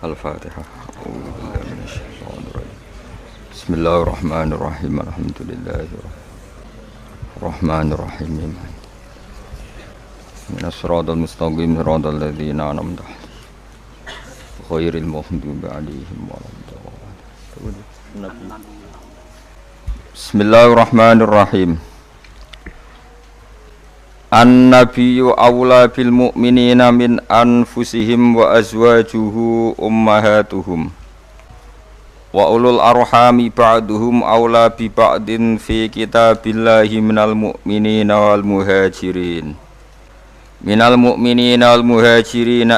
Al-Fatihah. Bismillahirrahmanirrahim. Alhamdulillahirrahmanirrahim. Minas siratal mustaqim siratal ladzina an'amta 'alaihim ghairil maghdubi 'alaihim waladdallin. Bismillahirrahmanirrahim. An-nabiyyu awla bil mu'minina min anfusihim wa azwajuhu ummahatuhum wa ulul arhami ba'duhum awla bi ba'din fi kitabillahi minal mu'minina wal muhajirin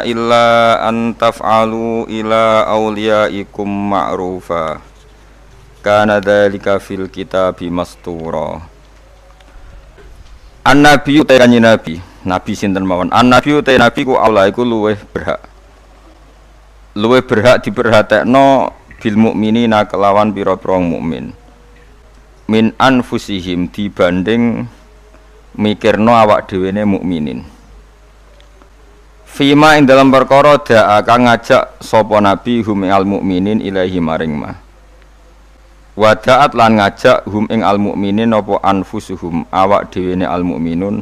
illa an taf'alu ila awliyaikum ma'rufa kana dzalika fil kitabi mastura. An-nabiyyu te kanjeng nabi sinten mawon. An-nabiyyu te nabi ku Allah iku luweh berhak diperhatekno bil mukminina kelawan pira-pira mukmin. Min anfusihim dibanding mikirno awak dhewene mukminin. Fima ing dalam perkara da'a kang ngajak sapa nabi hum al mukminin ilahi maring ma. Wadaat lan ngajak hum ing al mukminin apa anfusuhum awak dhewene al mukminun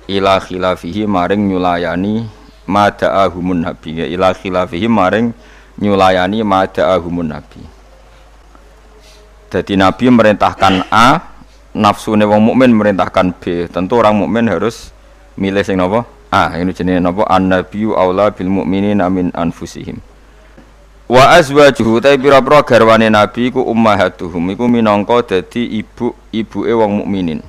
ila khilafihi maring nyulayani mada'ahumun nabi ya ila khilafihi maring nyulayani mada'ahumun nabi. Jadi nabi merintahkan A, nafsune wong mukmin merintahkan B. Tentu orang mukmin harus milih sing napa? A. Ini jenenge napa? An-nabiyyu aula bil mukminina min anfusihim. Wa azwajuhu ta pira-pira garwane nabi iku ummahatuhum iku minangka dadi ibuke wong mukminin.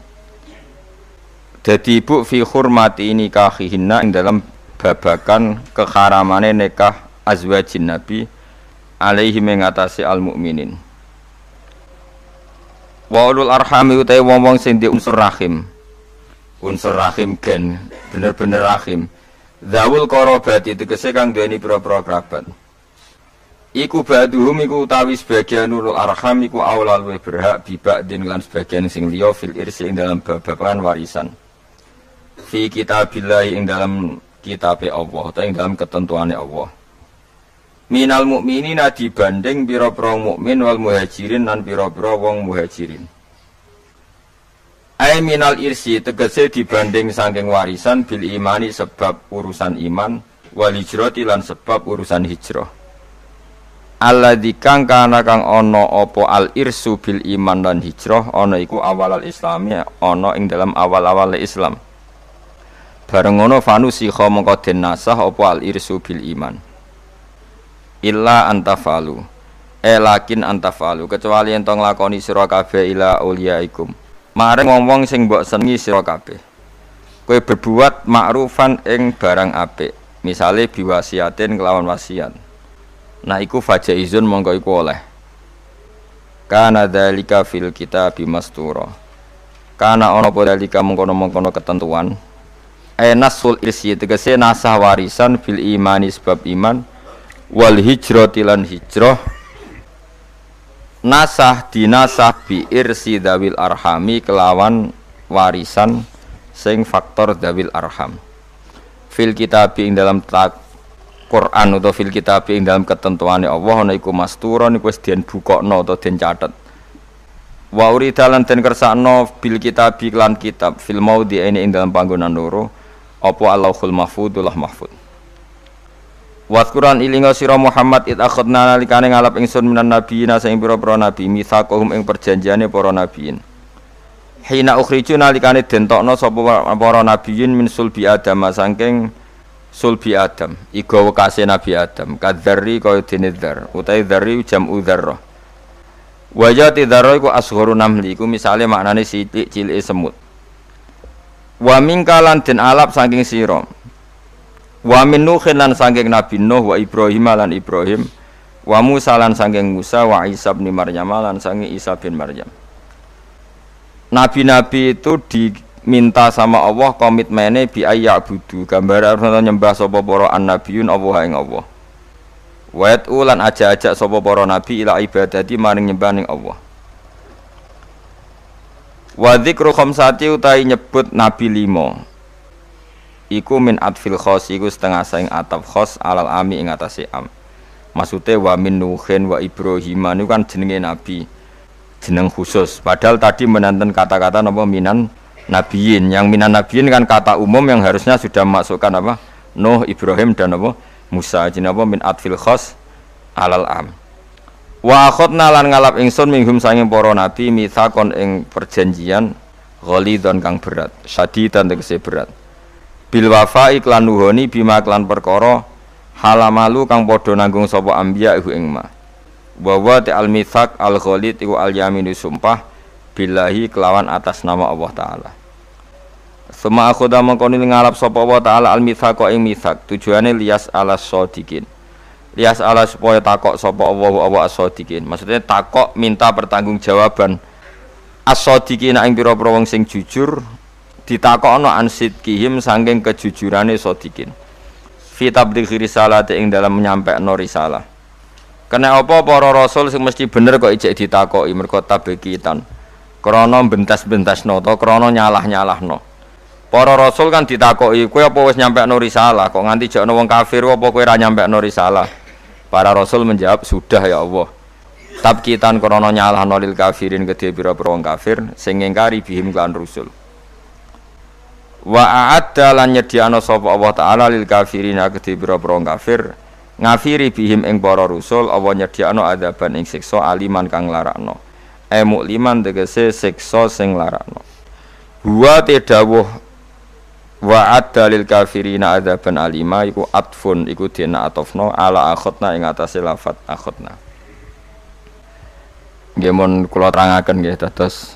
Dadi ibu fi hurmati nikahihinna ing dalam babakan keharamane nikah azwajin nabi alaihi mengatasi al mukminin. Wa ulul arhami utahe wong-wong sing di unsur rahim. Unsur rahim gen bener-bener rahim. Zawul qarabati tegese kang duweni pira-pira kerabat. Iku ba'duhum iku utawi sebagian ulul arham iku aula luwih berhak bibak din lan sebagian sing liya fil irsi ing dalam babakan warisan. Fi kitabillah ing dalam kitabe Allah utawa ing dalam ketentuane Allah. Minal mukminina dibanding pira-pira mukmin wal muhajirin lan pira-pira wong muhajirin. Ai minal irsi tegese dibanding saking warisan bil imani sebab urusan iman wal hijrati lan sebab urusan hijrah. Alladzi kang kana kang ana apa al irsu bil iman lan hijrah ana iku awal al islami ana ing dalam awal-awal Islam. Bareng ngono fanusikha mongko den nasah apa al irsu bil iman. Illa antafalu. Lakin antafalu kecuali ento nglakoni sira kabeh ila auliyaikum. Maring wong-wong sing mbok senengi sira kabeh. Kowe berbuat ma'rufan ing barang apik. Misale biwasiatin kelawan wasiat. Nah iku fajaizun mongko iku oleh. Kana dzalika fil kitabi mastura. Kana ana apa dzalika mengkono-mengkono ketentuan. Nasul irsi tegese nasah warisan fil imani sebab iman wal hijrati lan hijrah. Nasah dinasah bi irsi dawil arhami kelawan warisan sing faktor dawil arham. Fil kitabi ing dalam Quran atau fil kitab ing dalam ketentuane Allah ana iku mastura niku wis den bukokno atau den catet. Wa urida lan den kersakno bil kitab lan kitab fil maudi ing dalam panggonan loro apa Allahul mahfudullah mahfud. Wa Quran ilinga sira Muhammad id akhadna nalikane ngalap ingsun minan nabiyina sing pira-pira nabi mitsaqahum ing perjanjiane para nabiyin. Hina ukhriju nalikane den tokno sapa para nabiyin min sulbi Adam saking sulbi Adam, iku wekase Nabi Adam, kadzarri kaya dene dzar, utahe dzarri jam'u dzarrah. Wajati dzarrah iku asghuru namli, iku misale maknane cilik-cilike semut. Wa mingkalan den alap saking sira. Wa min Nuhin lan saking Nabi Nuh wa Ibrahim lan Ibrahim, wa Musa lan saking Musa wa Isa bin Maryam lan saking Isa bin Maryam. Nabi-nabi itu minta sama Allah komitmennya bi ayya'budu gambar arep nyembah sapa para annabiyun Allah ing Allah. Wa ulan aja-aja sapa para nabi ila ibadati maring nyembah ning Allah. Wa dzikru khamsati utahi nyebut nabi 5. Iku min atfil khos iku setengah saing ataf khos alal ami ing atase am. Maksudnya wa min Nuhin wa Ibrahim itu kan jenenge nabi, jeneng khusus. Padahal tadi menanten kata-kata napa minan nabiyin. Yang minan nabiyin kan kata umum yang harusnya sudah masukkan apa? Nuh, Ibrahim dan apa? Musa. Jeneng apa min atfil khas alal am. Wa akhadna lan ngalap ingsun minhum sanging para nabi mitsaqon ing perjanjian ghalidon kang berat, syadidan tegese berat. Bil wafa iklan nuhoni bima klan perkara halamalu kang padha nanggung sapa anbiya iku ing ma. Wa wa ta'al mitsaq al ghalid iku al yaminu sumpah billahi kelawan atas nama Allah taala. Sema akhoda mengkoni ngalap sapa Allah taala al mitsaq ing mitsaq tujuane lias alas sadiqin. Lias ala supaya takok sapa Allah as-sadiqin. Maksudnya takok minta pertanggungjawaban as-sadiqin ing pira-pira wong sing jujur ditakokno an sidqihim saking kejujurane sadiqin. Fi tablighi risalati ing dalam menyampaikan risalah. Kena apa para rasul sing mesti bener kok ijek ditakoki mergo tabekitan. Krana bentas-bentasno to krana nyalah-nyalahno. Para rasul kan ditakoki, kowe apa wis nyampaikan risalah kok nganti jakno wong kafir apa kowe ora nyampaikan risalah? Para rasul menjawab, sudah ya Allah. Tabkitan krana nyalahno lil kafirin kedhe pira-pira wong kafir sing ngingkari bihim lan rusul. Wa a'adda lan nyediano sapa Allah taala lil kafirin kedhe pira-pira wong kafir ngafiri bihim ing para rusul Allah nyediano adaban ing siksa aliman kang larakno. Mukliman tegese siksa sing larakno. Huwa tedawuh wa adalil kafirina adzaban alima iku atfun iku dina atofno ala akhotna ing atase lafat akhotna. Nggih mun kula terangaken nggih dados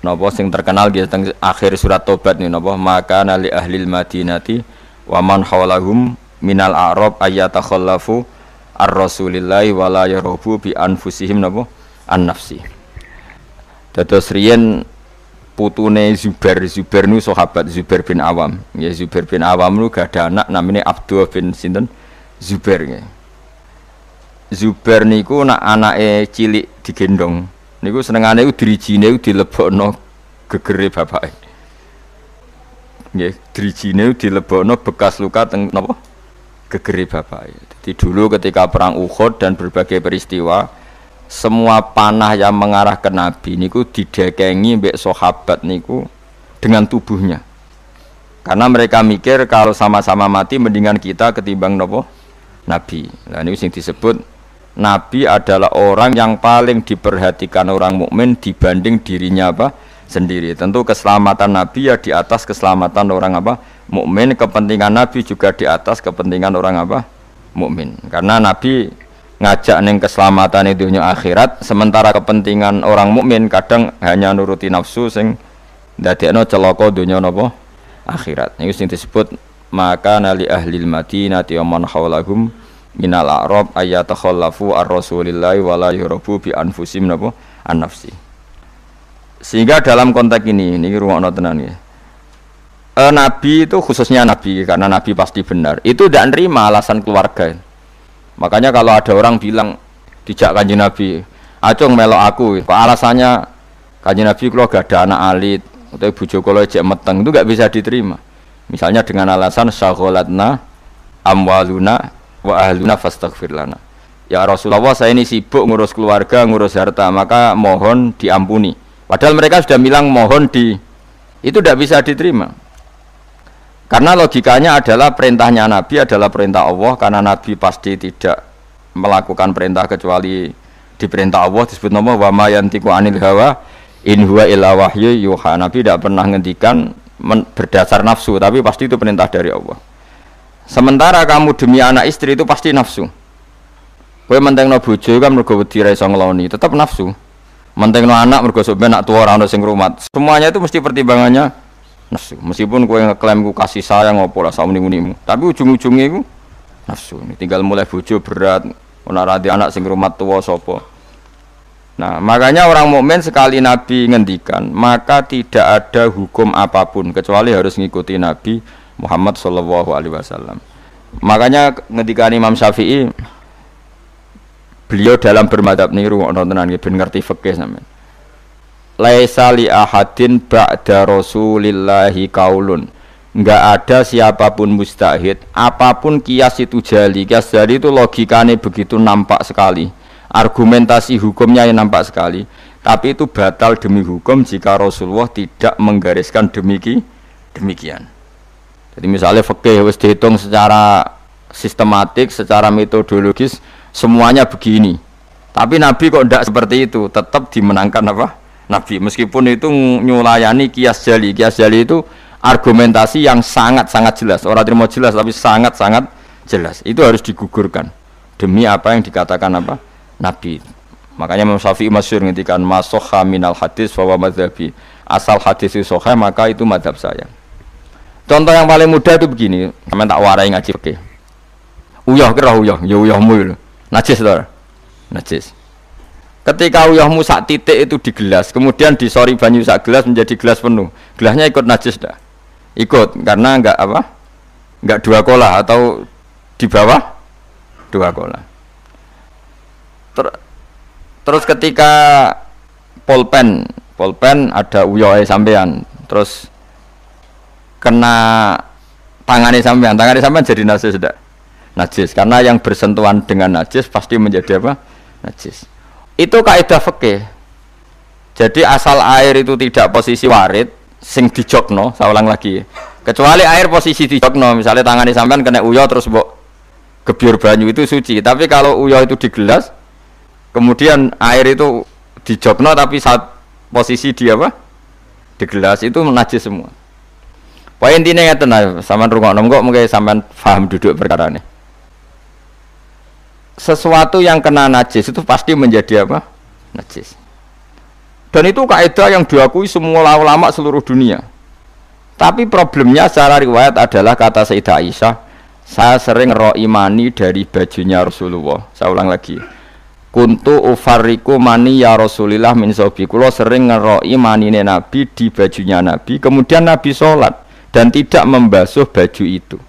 napa sing terkenal nggih teng akhir surat Tobat niku napa maka li ahlil madinati wa man hawlahum minal a'rab ayatakhallafu ar-rasulillahi wala yarubu bi anfusihim napa an-nafsi. Dados riyen putune Zubair nu sahabat Zubair bin Awam. Ya Zubair bin Awam nu gak ada anak namanya Abdullah bin sinten Zubair nggih. Zubair niku nak anake cilik digendong. Niku senengane iku dirijine dilebokno gegere bapake. Nggih, dirijine dilebokno bekas luka teng napa? Gegere bapake. Jadi dulu ketika perang Uhud dan berbagai peristiwa semua panah yang mengarah ke Nabi niku didekengi mbek sahabat niku dengan tubuhnya. Karena mereka mikir kalau sama-sama mati mendingan kita ketimbang nopo Nabi. Nah niku sing disebut Nabi adalah orang yang paling diperhatikan orang mukmin dibanding dirinya apa sendiri. Tentu keselamatan Nabi ya di atas keselamatan orang apa mukmin, kepentingan Nabi juga di atas kepentingan orang apa mukmin. Karena Nabi ngajak neng keselamatan dunia akhirat, sementara kepentingan orang mukmin kadang hanya nuruti nafsu sing ndadekno celaka dunia napa akhirat. Niku sing disebut maka nali ahlil madinati wa man hawlahum minal a'rab ayatakhallafu ar-rasulillahi wa la yurabu bi anfusihim napa an-nafsi. Sehingga dalam konteks ini rungokno tenan nggih. Nabi itu khususnya Nabi karena Nabi pasti benar. Itu tidak nerima alasan keluarga. Makanya kalau ada orang bilang dijak Kanjeng Nabi, "Acung melok aku." Kok alasannya Kanjeng Nabi kalau gak ada anak alit atau bojo kula jek meteng, itu gak bisa diterima. Misalnya dengan alasan syaghalatna amwaluna wa ahluna fastaghfir lana. Ya Rasulullah, saya ini sibuk ngurus keluarga, ngurus harta, maka mohon diampuni. Padahal mereka sudah bilang mohon itu tidak bisa diterima. Karena logikanya adalah perintahnya Nabi adalah perintah Allah, karena Nabi pasti tidak melakukan perintah kecuali diperintah Allah. Disebut nama wa ma yantiqu anil hawa in huwa illa wahyu yuha. Nabi tidak pernah ngendikan berdasar nafsu, tapi pasti itu perintah dari Allah. Sementara kamu demi anak istri itu pasti nafsu. Kowe mentengno bojo kan mergo wedi ra iso ngeloni, tetap nafsu. Mentengno anak mergo sok ben nak tuwa ora ono sing ngrumat. Semuanya itu mesti pertimbangannya nafsu. Meskipun kowe ngeklaim ku kasih sayang apa lah sauni-unimu, tapi ujung-ujungnya iku nafsu. Tinggal mulai bojo berat, ora radi anak sing rumat tuwa sapa. Nah, makanya orang mukmin sekali Nabi ngendikan, maka tidak ada hukum apapun kecuali harus ngikuti Nabi Muhammad sallallahu alaihi wasallam. Makanya ngendikan Imam Syafi'i, beliau dalam bermadzhab niru ono tenan ben ngerti fikih sampean. Laisa li ahadin ba'da rasulillahi qaulun Enggak ada siapapun mustahid, apapun kias itu jali. Kias jali itu logikanya begitu nampak sekali, argumentasi hukumnya yang nampak sekali. Tapi itu batal demi hukum jika Rasulullah tidak menggariskan demikian. Jadi misalnya fikih wis dihitung secara sistematik, secara metodologis semuanya begini. Tapi Nabi kok tidak seperti itu, tetap dimenangkan apa? Nabi. Meskipun itu nyulayani kias jali. Kias jali itu argumentasi yang sangat-sangat jelas. Orang terima jelas tapi sangat-sangat jelas. Itu harus digugurkan demi apa yang dikatakan apa? Nabi. Makanya Imam Syafi'i masyhur ngendikan masokha minal hadis wa madzhabi. Asal hadis itu sahih maka itu mazhab saya. Contoh yang paling mudah itu begini, sampeyan tak warai ngaji fikih. Uyah kira uyah, ya uyahmu lho. Najis to. Najis. Ketika uyahmu sak titik itu di gelas, kemudian disori banyu sak gelas menjadi gelas penuh. Gelasnya ikut najis dah. Ikut karena enggak apa? Enggak dua kola atau di bawah dua kola. Terus ketika pulpen ada uyohe sampean, terus kena tangannya sampean jadi najis sudah. Najis karena yang bersentuhan dengan najis pasti menjadi apa? Najis. Itu kaidah fikih. Jadi asal air itu tidak posisi warid sing dijokno, saya ulang lagi. Kecuali air posisi dijokno, misalnya tangannya sampean kena uyo terus mbok gebyur banyu itu suci. Tapi kalau uyo itu di gelas kemudian air itu dijokno tapi saat posisi di apa? Di gelas itu najis semua. Poin intinya ngeten sampean rungokno kok mungkin sampean paham duduk perkara ini. Sesuatu yang kena najis itu pasti menjadi apa? Najis. Dan itu kaidah yang diakui semua ulama seluruh dunia. Tapi problemnya secara riwayat adalah kata Sayyidah Aisyah, saya sering ro'i mani dari bajunya Rasulullah. Saya ulang lagi. Kuntu ufarriku mani ya Rasulillah min sobi. Kulo sering ngeroi manine Nabi di bajunya Nabi. Kemudian Nabi sholat dan tidak membasuh baju itu.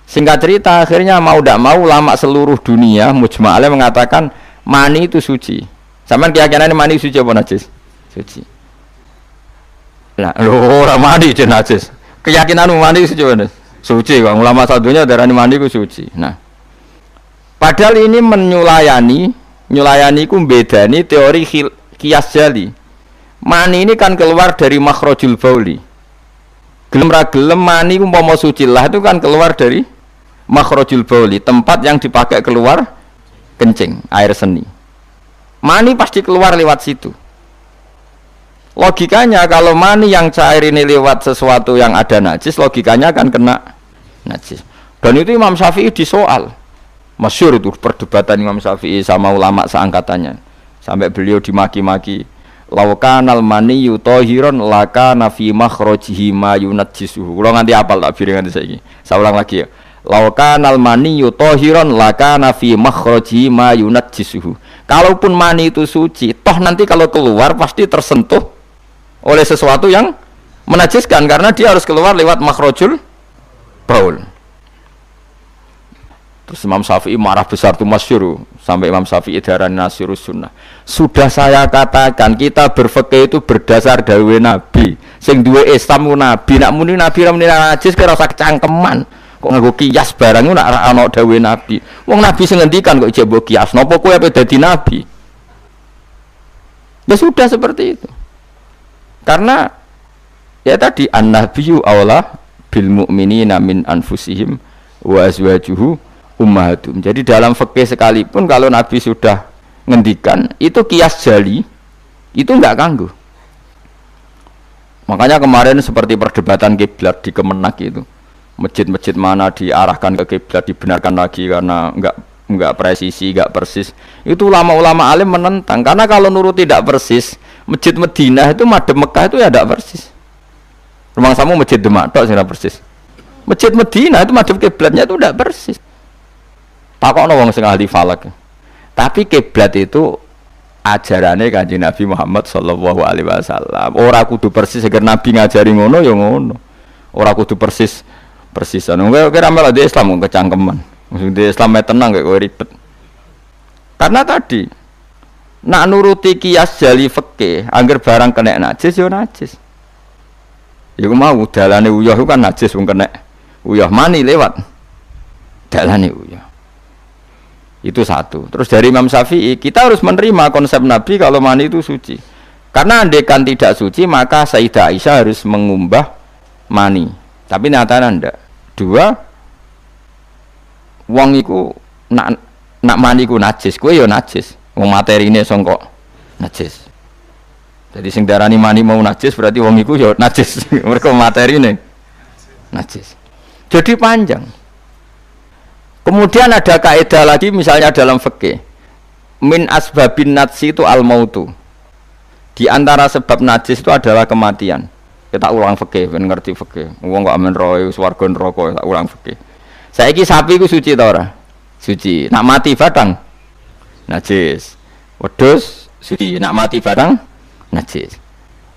Singkat cerita akhirnya mau tidak mau ulama seluruh dunia mujma'alnya mengatakan mani itu suci. Sampeyan keyakinan mani suci apa najis? Suci. Lah orang mani itu najis. Keyakinan mani suci apa? Suci. Ulama satunya darani mani itu suci. Nah, padahal ini menyulayani ku bedani teori kias jali. Mani ini kan keluar dari makhrajul bauli. Gelem ra gelem mani ku umpama suci lah itu kan keluar dari makhrajul bauli, tempat yang dipakai keluar kencing, air seni. Mani pasti keluar lewat situ. Logikanya kalau mani yang cair ini lewat sesuatu yang ada najis, logikanya akan kena najis. Dan itu Imam Syafi'i disoal. Masyhur itu perdebatan Imam Syafi'i sama ulama seangkatannya. Sampai beliau dimaki-maki. Laukanal mani yutahiron lakana fi makhrajihi ma yunajjisuhu. Kalau nganti apal tak biring nganti saiki. Saya ulang lagi ya. Laukanal mani yutahiron lakana fi makhrajihi ma yunajjisuhu. Kalaupun mani itu suci, toh nanti kalau keluar pasti tersentuh oleh sesuatu yang menajiskan karena dia harus keluar lewat makhrajul baul. Terus Imam Syafi'i marah besar tuh masyhur sampai Imam Syafi'i darani nasirus sunnah. Sudah saya katakan kita berfikih itu berdasar dawuh Nabi. Sing duwe Islam ku Nabi, nak muni Nabi ra muni najis kira usah kecangkeman. Kok nganggo kias barang nak ana dawuh Nabi. Wong Nabi sing ngendikan kok jebok kias. Napa kowe ape dadi nabi? Ya sudah seperti itu. Karena ya tadi an-nabiyyu aula bil mu'minina min anfusihim wa azwajuhu ummahatum. Jadi dalam fikih sekalipun kalau Nabi sudah ngendikan itu kias jali itu enggak ganggu. Makanya kemarin seperti perdebatan kiblat di Kemenak itu, masjid-masjid mana diarahkan ke kiblat dibenarkan lagi karena enggak presisi, enggak persis. Itu ulama-ulama alim menentang karena kalau nurut tidak persis, masjid Madinah itu madhep Mekah itu ya enggak persis. Rumah samu masjid Demak tok sing persis. Masjid Madinah itu madhep kiblatnya itu enggak persis. Takokno wong sing ahli falak. Tapi kiblat itu ajarannya Kanjeng Nabi Muhammad sallallahu alaihi wasallam. Ora kudu persis agar Nabi ngajari ngono ya ngono. Ora kudu persisan. Kowe kira malah di Islam kecangkeman. Maksud di Islam tenang gak kowe ribet. Karena tadi nak nuruti kias jali fikih, angger barang kena najis ya najis. Iku mau dalane uyah kan najis wong kena uyah mani lewat dalane uyah. Itu satu. Terus dari Imam Syafi'i kita harus menerima konsep Nabi kalau mani itu suci. Karena andaikan tidak suci maka Sayyidah Aisyah harus mengumbah mani. Tapi nyatanya ndak. Dua, wong iku nak mani ku najis, kowe ya najis. Wong materine sangka najis. Jadi sing darani mani mau najis berarti wong iku ya najis. Mergo materine najis. Jadi panjang. Kemudian ada kaidah lagi misalnya dalam fikih. Min asbabin najsi itu al-mautu. Di antara sebab najis itu adalah kematian. Kita ulang fikih, ben ngerti fikih. Wong kok amen roe swarga neraka, tak ulang fikih. Saiki sapi ku suci ta ora? Suci. Nak mati batang najis. Wedhus suci, nak mati batang najis.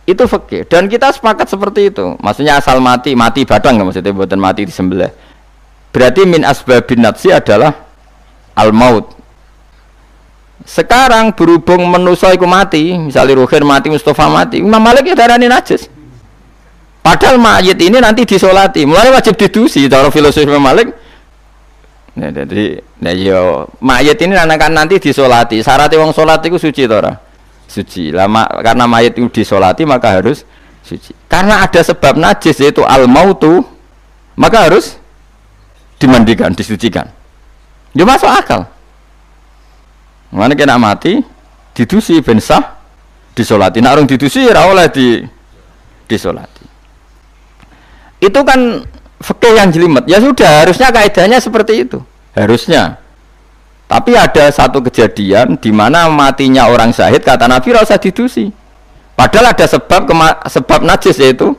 Itu fikih dan kita sepakat seperti itu. Maksudnya asal mati batang maksudnya mboten mati disembelih. Berarti min asbabin najsi adalah al-maut. Sekarang berhubung manusa iku mati, misalnya Ruhin mati, Mustafa mati, Imam Malik ya darani najis. Padahal mayit ini nanti disolati, mulai wajib didusi. Cara filosofi Imam Malik, nah jadi, mayit ini akan nanti disolati. Syaratnya wong solat itu suci tora, suci. Lama karena mayit itu disolati maka harus suci. Karena ada sebab najis yaitu al-mautu, maka harus dimandikan, disucikan. Dia masuk akal. Mana kena mati, didusi ben sah, disolati. Nak orang didusi ora oleh disolati. Itu kan fikih yang jelimet. Ya sudah, harusnya kaidahnya seperti itu. Harusnya. Tapi ada satu kejadian di mana matinya orang syahid kata Nabi ora usah didusi. Padahal ada sebab najis yaitu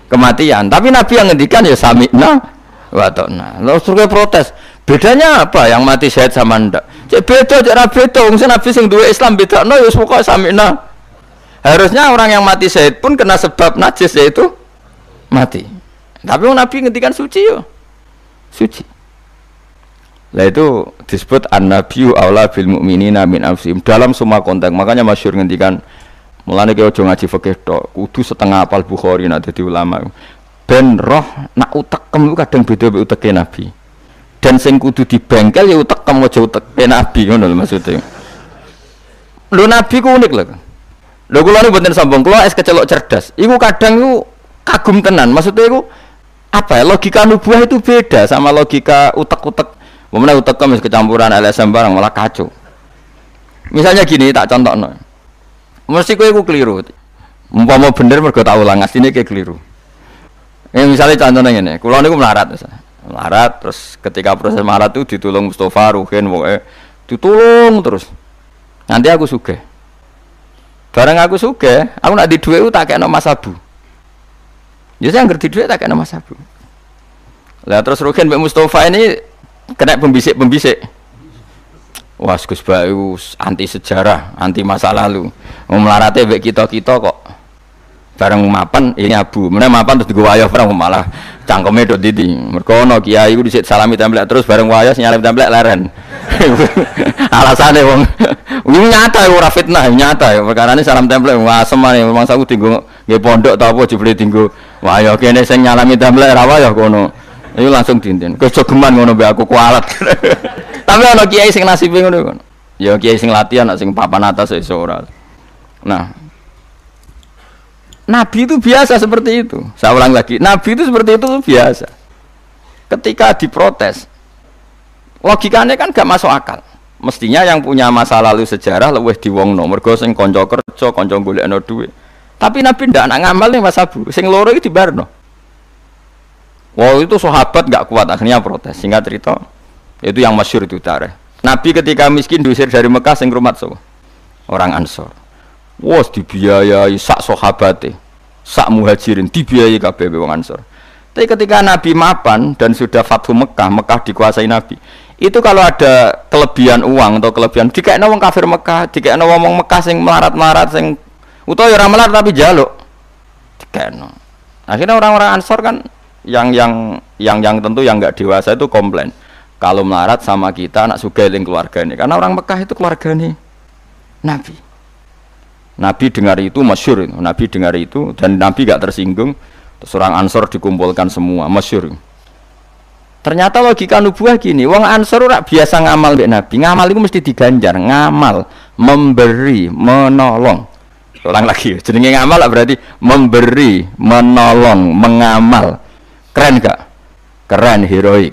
kematian. Tapi Nabi yang ngendikan ya sami'na wa ta'na. Lalu suruh protes. Bedanya apa yang mati syahid sama ndak? Cek beda, cek ra beda. Wong Nabi sing duwe Islam bedakno ya pokoke sami'na. Harusnya orang yang mati syahid pun kena sebab najis yaitu mati. Tapi Nabi ngendikan suci yo. Suci. Lah itu disebut an-nabiyyu aula bil mu'minina min anfusihim dalam semua konteks. Makanya masyhur ngendikan mulane ki aja ngaji fikih tok, kudu setengah apal Bukhari nek dadi ulama. Ben roh nak utekem kadang beda mek uteke Nabi. Dan sing kudu dibengkel ya utekem aja uteke Nabi ngono lho maksudnya. Lho Nabi ku unik lho. Lho kula niku mboten sombong, kula es kecelok cerdas. Iku kadang iku kagum tenan. Maksudnya iku apa ya? Logika nubuah itu beda sama logika utek-utek. Memang utekem wis kecampuran LSM barang malah kacau. Misalnya gini tak contohno. Mesti kowe iku keliru. Umpama bener mergo tak ulang asline kayak keliru. Misalnya contohnya ngene, kula niku melarat terus ketika proses melarat itu ditulung Mustafa, Ruhin, pokoke ditulung terus. Nanti aku sugih. Bareng aku sugih, aku nak di dhuwit tak kekno Mas Abu. Ya saya ngerti dhuwit tak kekno Mas Abu. Lah terus Ruhin mbek Mustafa ini kena pembisik. Wah, Gus Bayu anti sejarah, anti masa lalu. Melarate mbek kita-kita kok bareng mapan ini Abu. Meneh mapan terus digo wayah perang malah cangkeme dok didi. Mergo ono kiai iku dhisik salami templek terus bareng wayah nyalip templek leren. Alasane wong ini nyata ora fitnah, nyata ya. Perkarane salam templek wah semane memang saku dienggo nggih pondok ta apa jebule dienggo wayah kene sing nyalami templek ra wayah kono. Iku langsung dinten. Kejogeman ngono mbek aku kualat. Tapi ana kiai sing nasibe ngono. Ya kiai sing latihan sing papan atas iso ora. Nah, Nabi itu biasa seperti itu. Saya ulang lagi, Nabi itu seperti itu biasa. Ketika diprotes, logikanya kan gak masuk akal. Mestinya yang punya masa lalu sejarah luwih diwongno, mergo sing kanca kerja, kanca golekno dhuwit. Tapi Nabi ndak nak ngamal ning Mas Abu, sing loro iki dibarno. Wah itu sahabat gak kuat akhirnya protes. Singkat cerita, itu yang masyhur itu tarikh. Nabi ketika miskin diusir dari Mekah sing rumat so, orang Ansor. Wah dibiayai sak sahabate, sak muhajirin dibiayai kabeh wong Ansor. Tapi ketika Nabi mapan dan sudah Fathu Mekah, Mekah dikuasai Nabi. Itu kalau ada kelebihan uang atau kelebihan dikekno wong kafir Mekah, dikekno wong Mekah sing melarat-melarat sing utawa ora melarat tapi njaluk. Dikekno. Akhirnya orang-orang Ansor kan yang tentu yang enggak dewasa itu komplain. Kalau melarat sama kita anak sugih ning keluargane. Karena orang Mekah itu keluargane Nabi. Nabi dengar itu masyhur, Nabi dengar itu dan Nabi gak tersinggung. Terus orang Ansor dikumpulkan semua, masyhur. Ternyata logika nubuah gini, wong Ansor ora biasa ngamal mbek Nabi. Ngamal itu mesti diganjar, ngamal, memberi, menolong. Ulang lagi, jenenge ngamal berarti memberi, menolong, mengamal. Keren gak? Keren, heroik.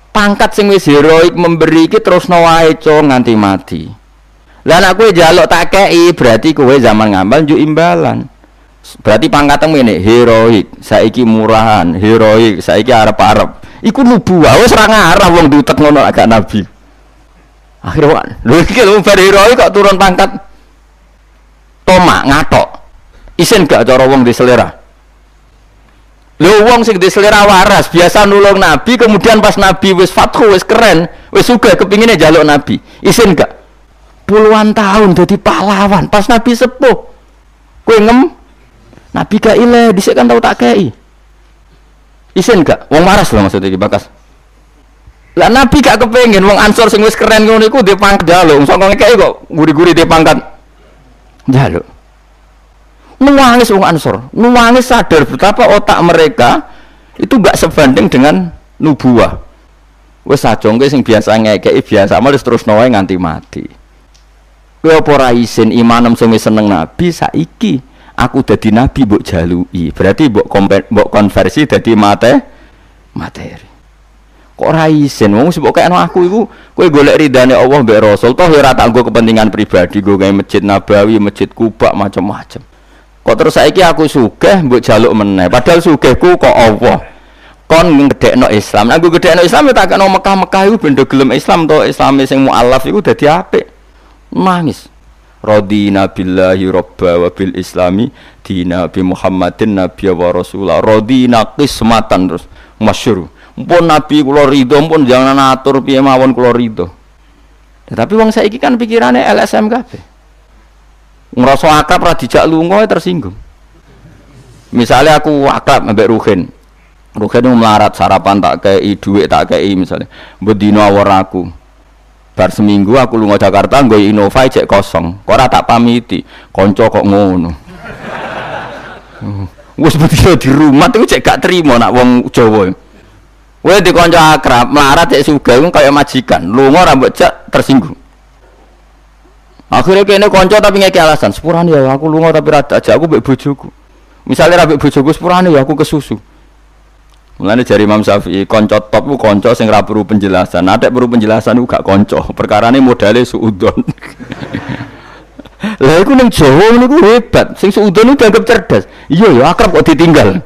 Pangkat sing wis heroik memberi iki terusno wae nganti mati. Lah nek kowe njaluk tak kei berarti kowe zaman ngamal njuk imbalan. Berarti pangkatmu ini heroik, saiki murahan, heroik, saiki arep-arep. Iku nubuwah wis ora ngarah wong diutek ngono agak nabi. Akhirnya lho iki lho bar heroik kok turun pangkat. Tomak ngatok. Isin gak cara wong di selera. Lho wong sing di selera waras biasa nulung nabi, kemudian pas nabi wis fathu wis keren, wis sugih kepingine njaluk nabi. Isin gak? Puluhan tahun jadi pahlawan pas nabi sepuh. Kowe ngem nabi gak ile dhisik kan tau tak kei. Isin gak? Wong waras lho maksudnya iki bakas. Lah nabi gak kepengin wong Ansor sing wis keren ngono iku dipangkat njaluk, sok ngekeki kok guri-guri dipangkat njaluk. Nuangis wong Ansor, nuangis sadar betapa otak mereka itu gak sebanding dengan nubuah. Wes sajongke sing biasa ngekeki biasa malah terus wae nganti mati. Kowe apa ora isin imanem sing seneng nabi saiki aku dadi nabi mbok jaluki. Berarti mbok konversi dadi materi. Kok ora isin wong sing mbok kekno aku iku kowe golek ridane Allah mbek Rasul toh ora tak nggo kepentingan pribadi nggo gawe masjid Nabawi, masjid Kuba macam-macam. Kok terus saiki aku sugih mbok jaluk meneh padahal sugihku kok Allah kon ngedekno Islam. Aku gedekno Islam ya tak kena Mekah-Mekah iku ben do gelem Islam to Islame sing mualaf iku dadi apik. Nangis. Radina billahi robba wa bil islami dina bi Muhammadin nabiyya wa rasulah. Radina qismatan terus masyhur. Mpun nabi kula ridho pun jangan atur piye mawon kula ridho. Tapi wong saiki kan pikirane LSM kabeh. Ngerasa akrab ra dijak lunga tersinggung. Misalnya aku akrab ambek Ruhin. Ruhin melarat sarapan tak kei dhuwit tak kei misalnya. Bedino awor aku. Bar seminggu aku lunga Jakarta nggo Innova cek kosong. Kok ora tak pamiti. Kanca kok ngono. Wis bedino di rumah iku cek gak trimo nak wong Jawa. Kowe di kanca akrab melarat cek sugih kaya majikan. Lunga ora mbok cek tersinggung. Akhirnya kene kanca tapi ngeki alasan, sepurane ya aku lunga tapi ra ajak aku mbek bojoku. Misale ra mbek bojoku sepurane ya aku kesusu. Mulane jari Imam Syafi'i, kanca top ku kanca sing ra perlu penjelasan. Nek perlu penjelasan ku gak kanca, perkarane modale suudon. Lah iku ning Jawa niku hebat, sing suudon itu dianggap cerdas. Iya ya akrab kok ditinggal.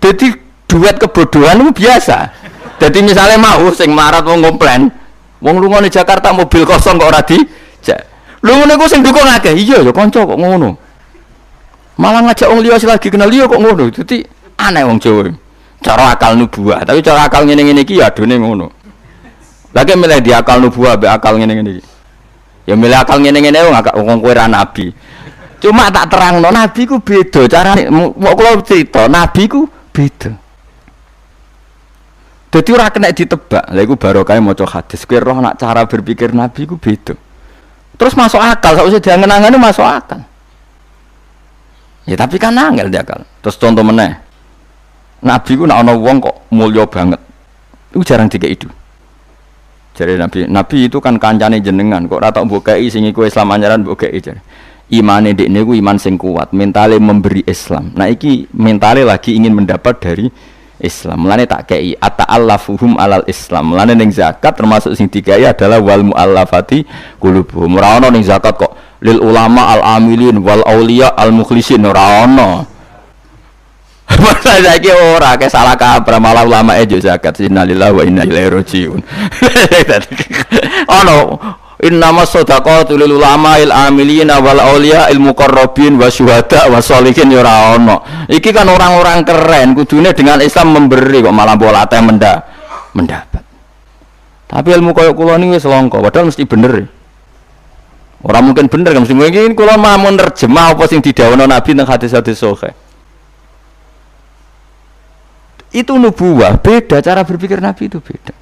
Dadi duet kebodohan itu biasa. Dadi misale mau sing marat wong komplain, wong lunga ning Jakarta mobil kosong kok ora dijak. Lho ngene ku sing dukung akeh. Iya ya kanca kok ngono. Malah ngajak wong liya lagi kenal liya kok ngono. Dadi aneh wong Jawa. Cara akal nubuah, tapi cara akal ngene-ngene iki ya adone ngono. Lagi milih di akal nubuah mbek akal ngene-ngene iki. Ya milih akal ngene-ngene wong kowe ra nabi. Cuma tak terangno nabi ku beda carane. Kok kula cerita nabi ku beda. Dadi ora kena ditebak. Lha iku barokah maca hadis. Kowe roh nak cara berpikir nabi ku beda. Terus masuk akal, sausé diangen-angene masuk akal. Ya tapi kan angel dia akal. Terus contoh meneh. Nabi ku nek ana wong kok mulya banget. Iku jarang dikeki itu. Jare Nabi itu kan kancane jenengan, kok ora tak mbokeki sing iku Islam anyaran mbokeki jare. Imane ndekne ku iman sing kuat, mentale memberi Islam. Nah iki mentale lagi ingin mendapat dari Islam. Mulane tak kei ata'allafuhum alal Islam. Mulane ning zakat termasuk sing dikai adalah wal muallafati qulubuhum. Ora ana ning zakat kok lil ulama al amilin wal auliya al mukhlisin ora ana. Masa iki ora ke salah kabar malah ulama e zakat innalillahi wa inna ilaihi rajiun. Ono innamas shadaqatu lil ulama il amilina wal auliya il muqarrabin wa syuhada wa sholihin ya ora ono. Iki kan orang-orang keren kudune dengan Islam memberi kok malah bola teh mendapat. Tapi ilmu koyo kula niki wis langka padahal mesti bener. Ora mungkin bener kan mesti mungkin kula mau nerjemah apa sing didhawuhna Nabi nang hadis-hadis sahih. Itu nubuah, beda cara berpikir Nabi itu beda.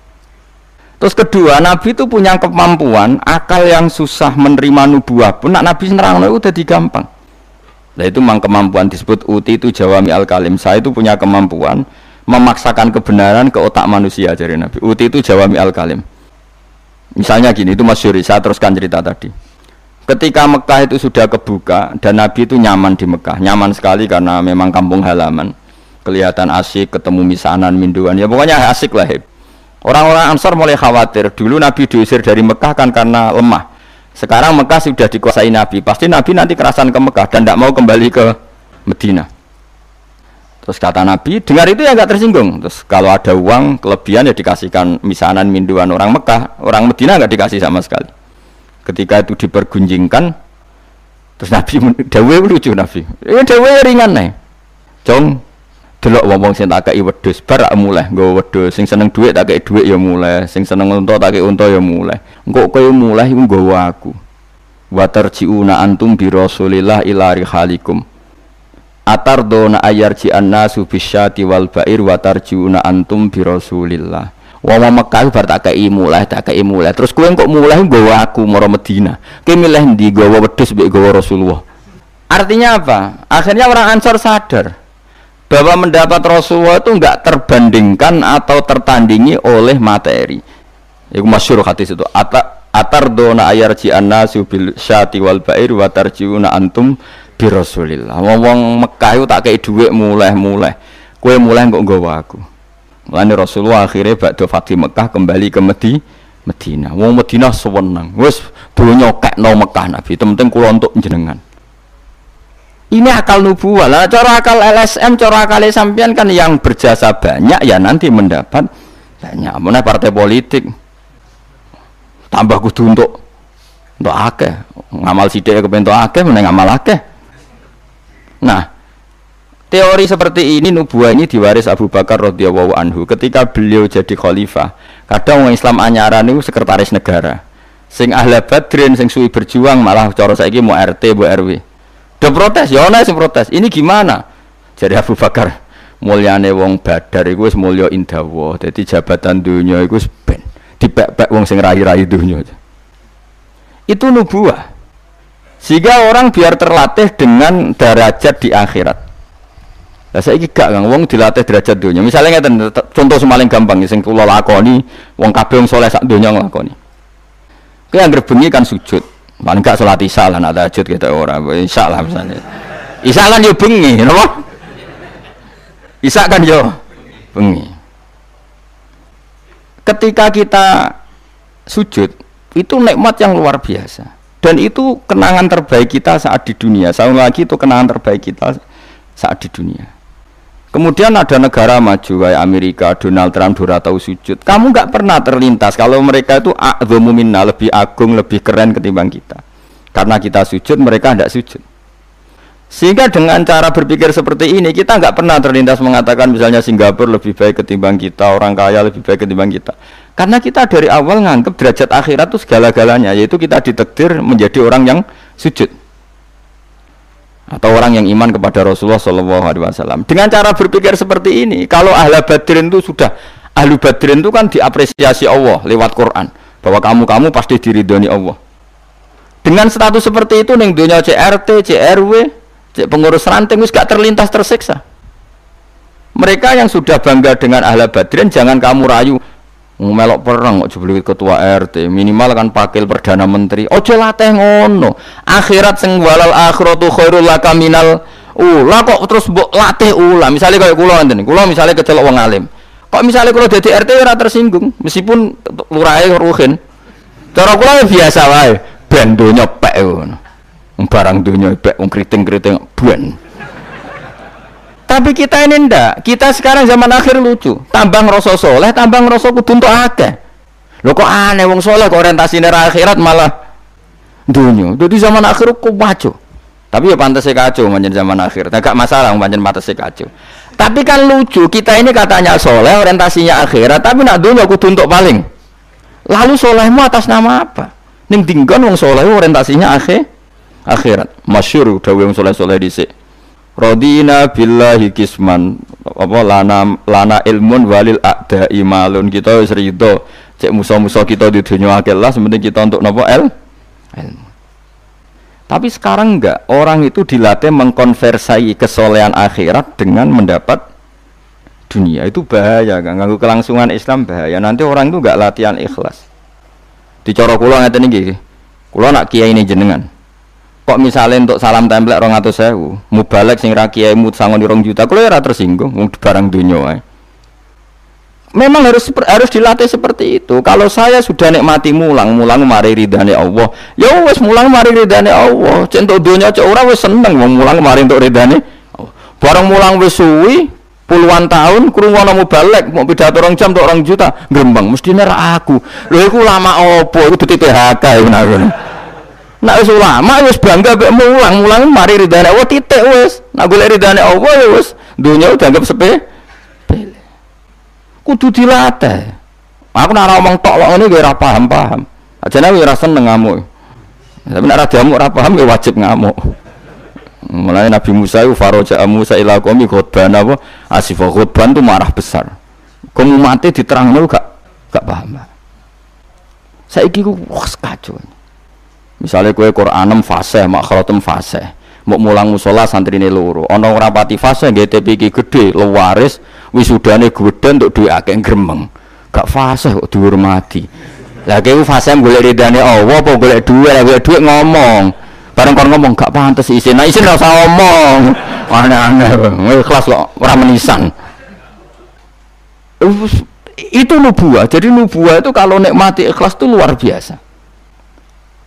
Terus kedua, Nabi itu punya kemampuan akal yang susah menerima nubuah pun nak Nabi nerangno itu jadi gampang. Nah itu memang kemampuan disebut uti itu jawami al kalim. Saya itu punya kemampuan memaksakan kebenaran ke otak manusia dari Nabi. Uti itu jawami al kalim. Misalnya gini, itu masyhur, saya teruskan cerita tadi. Ketika Mekah itu sudah kebuka dan Nabi itu nyaman di Mekah, nyaman sekali karena memang kampung halaman, kelihatan asik, ketemu misanan, minduan, ya pokoknya asik lah. Orang-orang Ansar mulai khawatir. Dulu Nabi diusir dari Mekah kan karena lemah. Sekarang Mekah sudah dikuasai Nabi, pasti Nabi nanti kerasan ke Mekah dan tidak mau kembali ke Medina. Terus kata Nabi, dengar itu ya nggak tersinggung. Terus kalau ada uang kelebihan ya dikasihkan misanan minduan orang Mekah, orang Medina nggak dikasih sama sekali. Ketika itu dipergunjingkan, terus Nabi dawe lucu Nabi, dawe ringan nih, Jong, delok wong sing tak kei wedhus bar mulai, nggo wedhus, sing seneng dhuwit tak kei dhuwit ya mulai, sing seneng unta tak kei unta ya mulai. Engko kowe mulai iku nggawa aku. Wa tarjiuna antum bi Rasulillah ila rihalikum. Atardona ayarji annasu bisyati wal ba'ir wa tarjiuna antum bi Rasulillah. Wong Mekah bar tak kei mulai, terus kowe kok mulai nggawa aku mara Madinah. Kowe milih ndi nggawa wedhus mbek nggawa Rasulullah? Artinya apa? Akhirnya orang Ansor sadar bahwa mendapat Rasulullah itu enggak terbandingkan atau tertandingi oleh materi. Iku masyhur hadis itu. Atardona ayarji annasu bil syati wal ba'ir wa tarjiuna antum bi Rasulillah. Wong Mekah itu tak kei dhuwit mulai. Kowe mulai kok nggawa aku. Mulane Rasulullah akhirnya badhe Fatih Mekah kembali ke Medina. Wong Medina sewenang. Wis donya kekno Mekah Nabi, penting kula untuk jenengan. Ini akal nubuwah. Lah cara akal LSM, cara akal sampean kan yang berjasa banyak ya nanti mendapat banyak. Meneh partai politik tambah kudu untuk akeh. Ngamal sithik kepen entuk akeh, meneh ngamal akeh. Nah, teori seperti ini nubuah ini diwaris Abu Bakar radhiyallahu anhu ketika beliau jadi khalifah. Kadang orang Islam anyaran itu sekretaris negara. Sing ahli Badrin sing suwi berjuang malah cara saiki mau RT, mau RW. Udah protes, ya ana sing protes. Ini gimana? Jadi Abu Bakar, mulyane wong Badar iku wis mulya indawa. Dadi jabatan dunya iku wis ben dipek-pek wong sing rai-rai dunya. Itu nubuah. Sehingga orang biar terlatih dengan derajat di akhirat. Lah saiki gak Kang wong dilatih derajat dunya. Misalnya ngeten contoh sing paling gampang sing kula lakoni, wong kabeh wong saleh sak donya nglakoni. Kowe anggere bengi kan sujud. Paling gak salat isya lah nak tahajud kita ora. Isya lah misalnya. Isya kan yo bengi, napa? Isya kan yo bengi. Ketika kita sujud, itu nikmat yang luar biasa. Dan itu kenangan terbaik kita saat di dunia. Sekali lagi itu kenangan terbaik kita saat di dunia. Kemudian ada negara maju kayak Amerika, Donald Trump dora tahu sujud. Kamu nggak pernah terlintas kalau mereka itu a'dhamu minna, lebih agung, lebih keren ketimbang kita. Karena kita sujud, mereka tidak sujud. Sehingga dengan cara berpikir seperti ini kita nggak pernah terlintas mengatakan misalnya Singapura lebih baik ketimbang kita, orang kaya lebih baik ketimbang kita. Karena kita dari awal nganggap derajat akhirat itu segala-galanya, yaitu kita ditakdir menjadi orang yang sujud. Atau orang yang iman kepada Rasulullah SAW. Dengan cara berpikir seperti ini, kalau ahli Badrin itu sudah, ahli Badrin itu kan diapresiasi Allah lewat Quran, bahwa kamu pasti diridhoni Allah. Dengan status seperti itu, ning dunia CRT, CRW, pengurus ranting wis gak terlintas tersiksa. Mereka yang sudah bangga dengan ahli Badrin, jangan kamu rayu. Melok perang kok jebul ketua RT, minimal kan pakil perdana menteri. Ojo latih ngono. Akhirat sing walal akhiratu khairul laka minal ula kok terus mbok latih ula. Misale kaya kula ngene. Kula misale kecelok wong alim. Kok misale kula dadi RT ora tersinggung meskipun lurahe ruhin. Cara kula biasa wae. Ben donya pek ngono. Barang donya pek wong kriting-kriting ben. Tapi kita ini ndak, kita sekarang zaman akhir lucu. Tambah ngerasa soleh, tambah ngerasa kudu entuk akeh. Lho kok aneh wong soleh kok orientasine akhirat malah dunya. Jadi zaman akhir kok kacau. Tapi ya pantas kacau manjen zaman akhir. Gak masalah manjen pantas kacau. Tapi kan lucu, kita ini katanya soleh, orientasinya akhirat, tapi nak dunya kudu entuk paling. Lalu solehmu atas nama apa? Ning dinggon wong soleh orientasinya akhirat. Masyhur dawuh wong soleh-soleh dhisik. Radina billahi kisman apa lana ilmun walil a'da'i malun. Kita wis rido cek musuh-musuh kita di dunia akhirat, sementing kita untuk napa ilmu. Tapi sekarang enggak, orang itu dilatih mengkonversi kesolehan akhirat dengan mendapat dunia. Itu bahaya kan, ganggu kelangsungan Islam bahaya. Nanti orang itu enggak latihan ikhlas. Di cara kula ngeten iki. Kula nak kiai ini jenengan. Kok misalnya untuk salam templek 200.000, mubalek sing ra kiai mut sangon 2 juta, kula ora tersinggung wong barang dunya wae. Memang harus dilatih seperti itu. Kalau saya sudah nikmati mulang mari ridane Allah. Ya wis mulang mari ridane Allah. Centuk donya cek ora wis seneng wong mulang mari entuk ridane. Barang mulang wis suwi puluhan tahun krungono mubalek mau pidato 2 jam entuk 2 juta, grembang mestine ra aku. Lho iku lama opo? Iku duti PHK iku ngono. Nek wis ulama wis bangga mek mulang mari ridane Allah titik wis. Nek golek ridane Allah ya wis donya dianggap sepele. Kudu dilatih. Aku nek ngomong tok kok ngene ora paham. Ajane ora seneng ngamuk. Tapi nek ora diamuk ora paham ya wajib ngamuk. Mulai Nabi Musa itu faraja Musa ila qaumi khutban apa? Asifah khutban itu marah besar. Kamu mati diterangno gak paham. Saiki ku wis kacau. Misalnya kowe Qur'anem fasih, makhratum fasih. Mbok mulang musala santrine loro. Ana ora pati fasih nggih TP iki gedhe, lewaris, wisudane gedhe untuk duwe akeh gremeng. Gak fasih kok dihormati. Lah kowe fasih golek ridane Allah apa golek duwe, golek duwe ngomong. Bareng kon ngomong gak pantes isin. Nah isin ora usah ngomong. Aneh-aneh. Ikhlas kok ora menisan. Itu nubuah. Jadi nubuah itu kalau nikmati ikhlas itu luar biasa.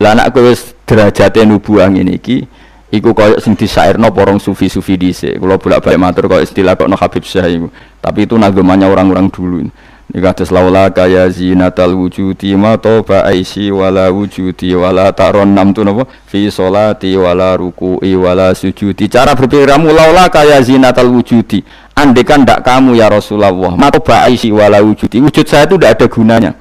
Lah anak kowe wis derajate nubuah ngene iki, iku koyo sing disairno porong sufi-sufi dhisik. Kula bolak-balik matur koyo istilah kok no Habib Syah iku. Tapi itu nagamanya orang-orang dulu. Ini kados laula kaya zinatal wujudi ma toba aisi wala wujudi wala taron nam tu napa fi sholati wala ruku'i wala sujudi. Cara berpikirmu laula kaya zinatal wujudi. Andekan ndak kamu ya Rasulullah, ma toba aisi wala wujudi. Wujud saya itu ndak ada gunanya.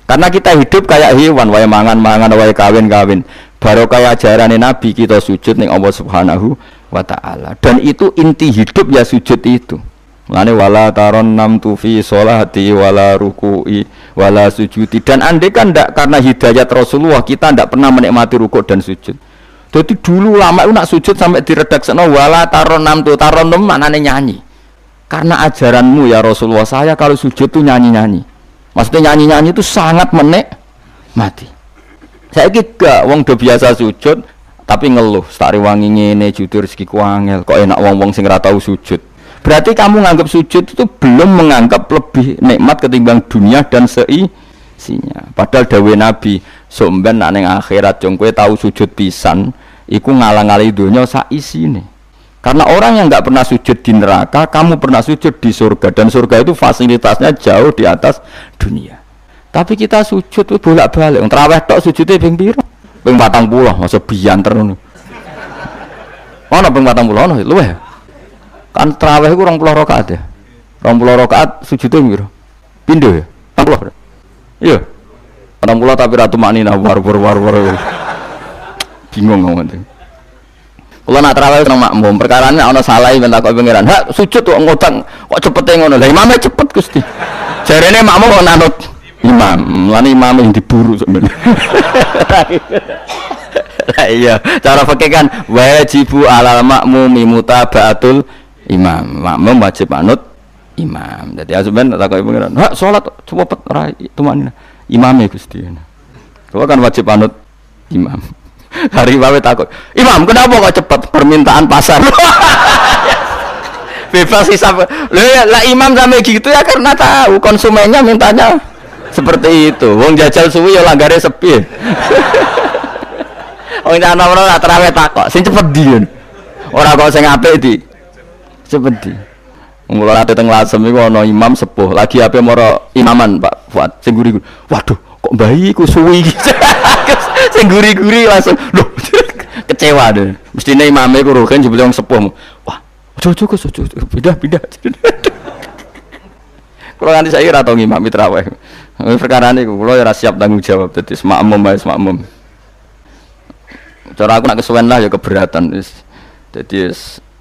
Karena kita hidup kayak hewan, wae mangan-mangan, wae kawin-kawin. Baru kayak ajaran Nabi kita sujud ning Allah Subhanahu wa taala. Dan itu inti hidup ya sujud itu. Mulane wala taron nam tu fi sholati wala ruku'i wala sujudi. Dan andai kan ndak karena hidayat Rasulullah kita ndak pernah menikmati rukuk dan sujud. Jadi dulu lama itu nak sujud sampai diredaksekno wala taron nam tu taron nam maknane nyanyi. Karena ajaranmu ya Rasulullah, saya kalau sujud tuh nyanyi-nyanyi. Maksudnya nyanyi-nyanyi itu sangat menikmati. Saya gak wong do biasa sujud tapi ngeluh, tak rewangi ngene jujur rezeki ku angel, kok enak wong-wong sing ora tau sujud. Berarti kamu nganggap sujud itu belum menganggap lebih nikmat ketimbang dunia dan seisinya. Padahal dawuh Nabi, somben nek ning akhirat jong kowe tau sujud pisan, iku ngalang-alangi donya sak isine. Karena orang yang enggak pernah sujud di neraka, kamu pernah sujud di surga, dan surga itu fasilitasnya jauh di atas dunia. Tapi kita sujud itu bolak-balik. Wong traweh tok sujudnya ping pira? Ping 40, masa bianter ngono. Ono ping 40 ono luwih. Kan traweh iku 20 rakaat ya. 20 rakaat sujudnya piro? Pindho ya? 40. Iya. 40 tapi ratu maknina war. Bingung ngomong. Kalau nak terawih nang makmum, perkarane ana salah ben takok pangeran. Hak sujud kok ngutang, kok cepete ngono. Lah imame cepet Gusti. Jarene makmum kok nanut imam. Lan imam yang diburu sebenarnya. Lah iya, cara fikih kan wajibu alal makmumi mutabaatul imam. Makmum wajib manut imam. Dadi asamben takok pangeran. Hak salat cepet ora tumanina. Imame Gusti. Kok kan wajib manut imam. Hari wae takut. Imam, kenapa kok cepat permintaan pasar? Bebas hisab. Loh ya, lah imam sampai gitu ya karena tahu konsumennya mintanya seperti itu. Wong jajal suwi ya langgare sepi. Wong ana ora terawih takok, sing cepet ndi. Ora kok sing apik di. Cepet di. Mula ate teng Lasem iku ana imam sepuh, lagi ape mara imaman Pak Fuad. Sing guri. Waduh, kok bayi ku suwi iki. Sing guri-guri langsung loh kecewa deh. Mestine imame ku rogen jebule wong sepuh. Wah, ojo pindah. Kula nganti saiki ora tau ngimami traweh. Perkara niku kula ora siap tanggung jawab dadi makmum. Cara aku nak kesuwen lah ya keberatan wis. Dadi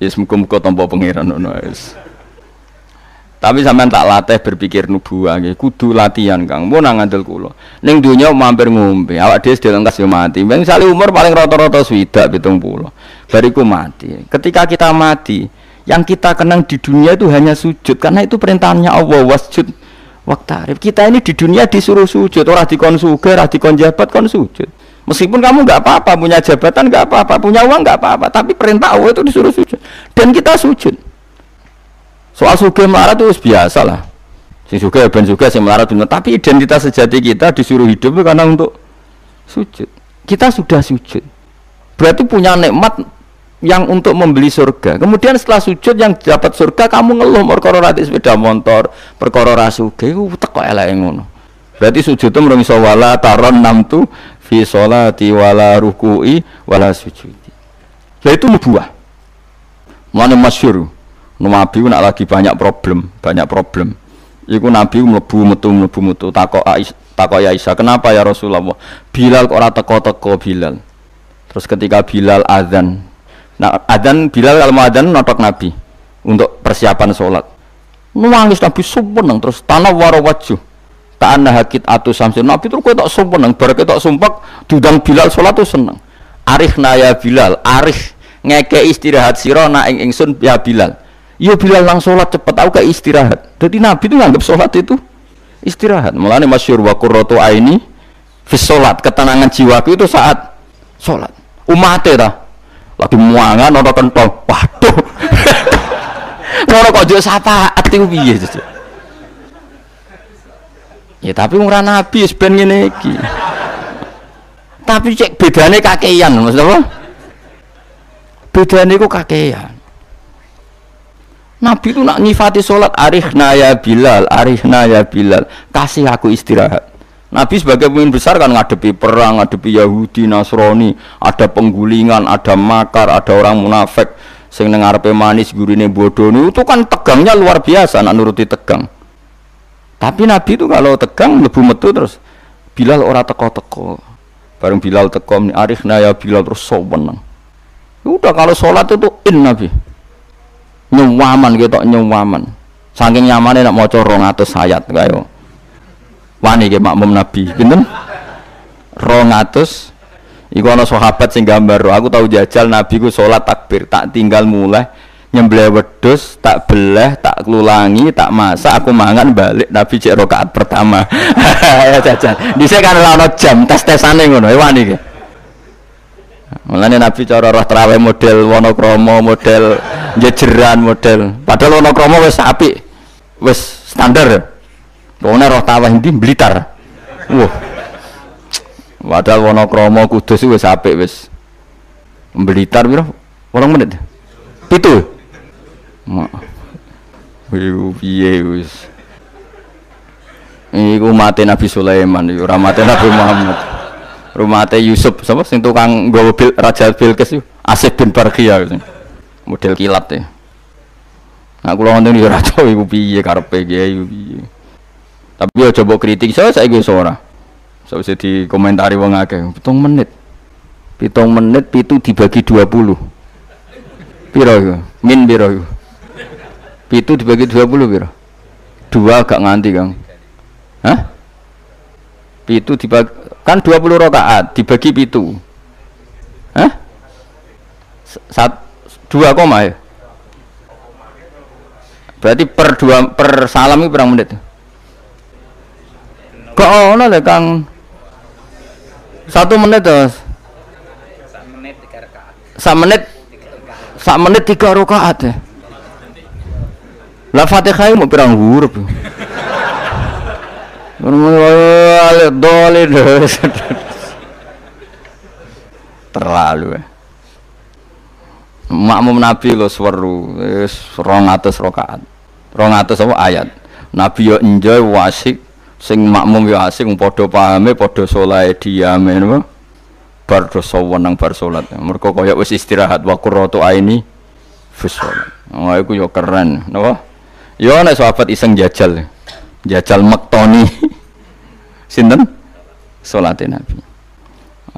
wis muga-muga tampa pangeran ngono wis. Tapi sampean tak latih berpikir nubuwah nggih, kudu latihan Kang. Mun nang ngandel kula. Ning donya mampir ngombe, awak dhewe sedhe lengkas yo mati. Ben sale umur paling rata-rata 70 70. Bariku mati. Ketika kita mati, yang kita kenang di dunia itu hanya sujud karena itu perintahnya Allah wasjud waqtarib. Kita ini di dunia disuruh sujud, ora dikon sugih, ora dikon jabat kon sujud. Meskipun kamu enggak apa-apa, punya jabatan enggak apa-apa, punya uang enggak apa-apa, tapi perintah Allah itu disuruh sujud. Dan kita sujud. Soal sugih melarat itu biasa lah. Sing sugih ben sugih sing melarat bener, tapi identitas sejati kita disuruh hidup itu karena untuk sujud. Kita sudah sujud. Berarti punya nikmat yang untuk membeli surga. Kemudian setelah sujud yang dapat surga kamu ngeluh perkara rati sepeda motor, perkara ra sugih ku teko eleke ngono. Berarti sujud itu mrung iso wala taron namtu fi sholati wala ruku'i wala sujudi. Ya itu nubuwah. Mana masyhur. Nabi nak lagi banyak problem. Iku Nabi mlebu metu takok Aisyah, "Kenapa ya Rasulullah? Bilal kok ora teko-teko Bilal?" Terus ketika Bilal azan. Nah, azan Bilal kalau mau azan notok Nabi untuk persiapan sholat. Nangis Nabi sumpeng terus tanah warawaju. Ta'anna hakit atu samsun. Nabi terus ketok sumpeng, bar ketok sumpek diundang Bilal sholat tuh seneng. Arihna ya Bilal, arih ngekei istirahat sira nak ing ingsun ya Bilal. Yo Bilal lang sholat cepet, aku kayak istirahat. Jadi Nabi itu nganggap sholat itu istirahat. Mulane masyhur wa qurratu aini fi sholat, ketenangan jiwaku itu saat sholat. Umate ta lagi muangan ana kentong. Waduh. Ngono kok yo syafaat iku piye. Ya tapi ora Nabi wis ben ngene iki. Tapi cek bedane kakean, maksud apa? Bedane kok kakean. Nabi itu nak nyifati sholat arihna ya Bilal, kasih aku istirahat. Nabi sebagai pemimpin besar kan ngadepi perang, ngadepi Yahudi, Nasrani, ada penggulingan, ada makar, ada orang munafik sing nang ngarepe manis gurine bodoh itu kan tegangnya luar biasa nak nuruti tegang. Tapi Nabi itu kalau tegang mlebu metu terus Bilal ora teko-teko. Bareng Bilal teko arihna ya Bilal terus soweneng. Udah kalau sholat itu Nabi nyuwaman gitu, nyuwaman saking nyamannya nak maca 200 ayat kaya wani ke makmum Nabi pinten 200 iku ana sahabat sing gambar aku tahu jajal Nabi ku salat takbir tak tinggal mulai nyembelih wedhus tak belah tak klulangi tak masak aku mangan balik Nabi cek rakaat pertama ya jajal dhisik kan ana jam tes-tesane ngono wani ke mulane Nabi cara roh traweh model Wonokromo, model jejeran, model padahal Wonokromo wis apik, wis standar. Wong roh traweh ndi Blitar. Wah. Padahal Wonokromo Kudus wis apik wis. Blitar piro? 8 menit. 7. Piye wis. Iku mate Nabi Sulaiman, ora mate Nabi Muhammad. Rumate Yusuf sapa sing tukang nggawa Raja Bilqis yo Asif bin Barkhia model kilat ya. Nah kula ngoten yo ora tau iku piye karepe kiai piye. Tapi yo coba kritik saiki wis ora. Sawise dikomentari wong akeh 7 menit. 7 menit pitu dibagi 20. Piro iku? Min piro iku? Pitu dibagi 20 piro? 2 gak nganti, Kang. Hah? Pitu dibagi kan 20 rakaat dibagi pitu. Hah? 2 koma ya? Berarti per salam itu berapa menit? Kok ono lho Kang? 1 menit terus. 1 menit 3 rakaat ya. Lah Fatihah mau pirang huruf. Terlalu ya. Makmum Nabi lo seweru 200 rakaat 200 apa ayat Nabi yo enjoy wasik sing makmum yo asik padha pahame padha saleh diame napa bar do sawenang bar salat mergo kaya wis istirahat wa qurratu aini fi salat. Oh iku yo keren napa yo nek sahabat iseng jajal mektoni sinten salate Nabi.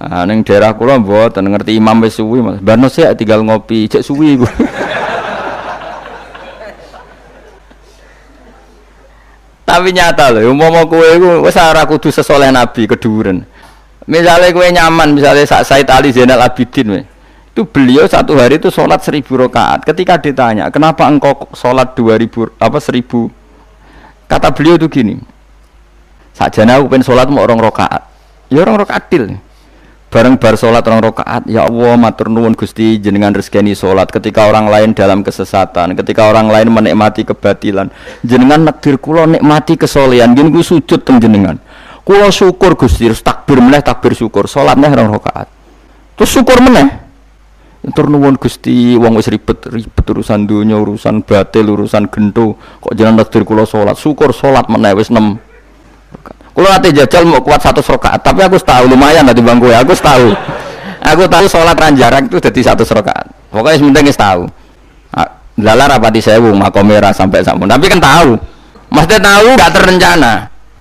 Ning daerah kula mboten ngerti imam wis suwi Mas. Barno sik tinggal ngopi cek suwi iku. Tapi nyata lho, umpama kowe iku wis ora kudu sesoleh Nabi keduren. Misalnya kowe nyaman, misalnya Said Ali Zainal Abidin we. Itu beliau satu hari itu sholat 1000 rakaat. Ketika ditanya, kenapa engkau sholat 1000 kata beliau itu gini, sakjane aku pengen sholat mau 2 rakaat. Ya 2 rakaat til. Bareng bar sholat 2 rakaat, ya Allah matur nuwun Gusti jenengan rezekani sholat ketika orang lain dalam kesesatan, ketika orang lain menikmati kebatilan. Jenengan nekdir kula nikmati kesolehan, nggih niku sujud teng jenengan. Kula syukur Gusti, takbir meneh takbir syukur, sholat meneh 2 rakaat. Terus syukur meneh. Tur nuwun Gusti, wong wis ribet urusan dunya, urusan batil, urusan gento, kok jenengan takdir kula salat. Syukur salat meneh wis 6. Kula ate jajal mau kuat 100 rakaat, tapi aku tahu lumayan lah timbang kowe. Aku tahu. Aku tahu salat ran jarak itu dadi 100 rakaat. Pokoke wis penting wis tahu. Lala rapati 1000 makomera sampai sampun. Tapi kan tahu. Mesti tahu enggak terencana.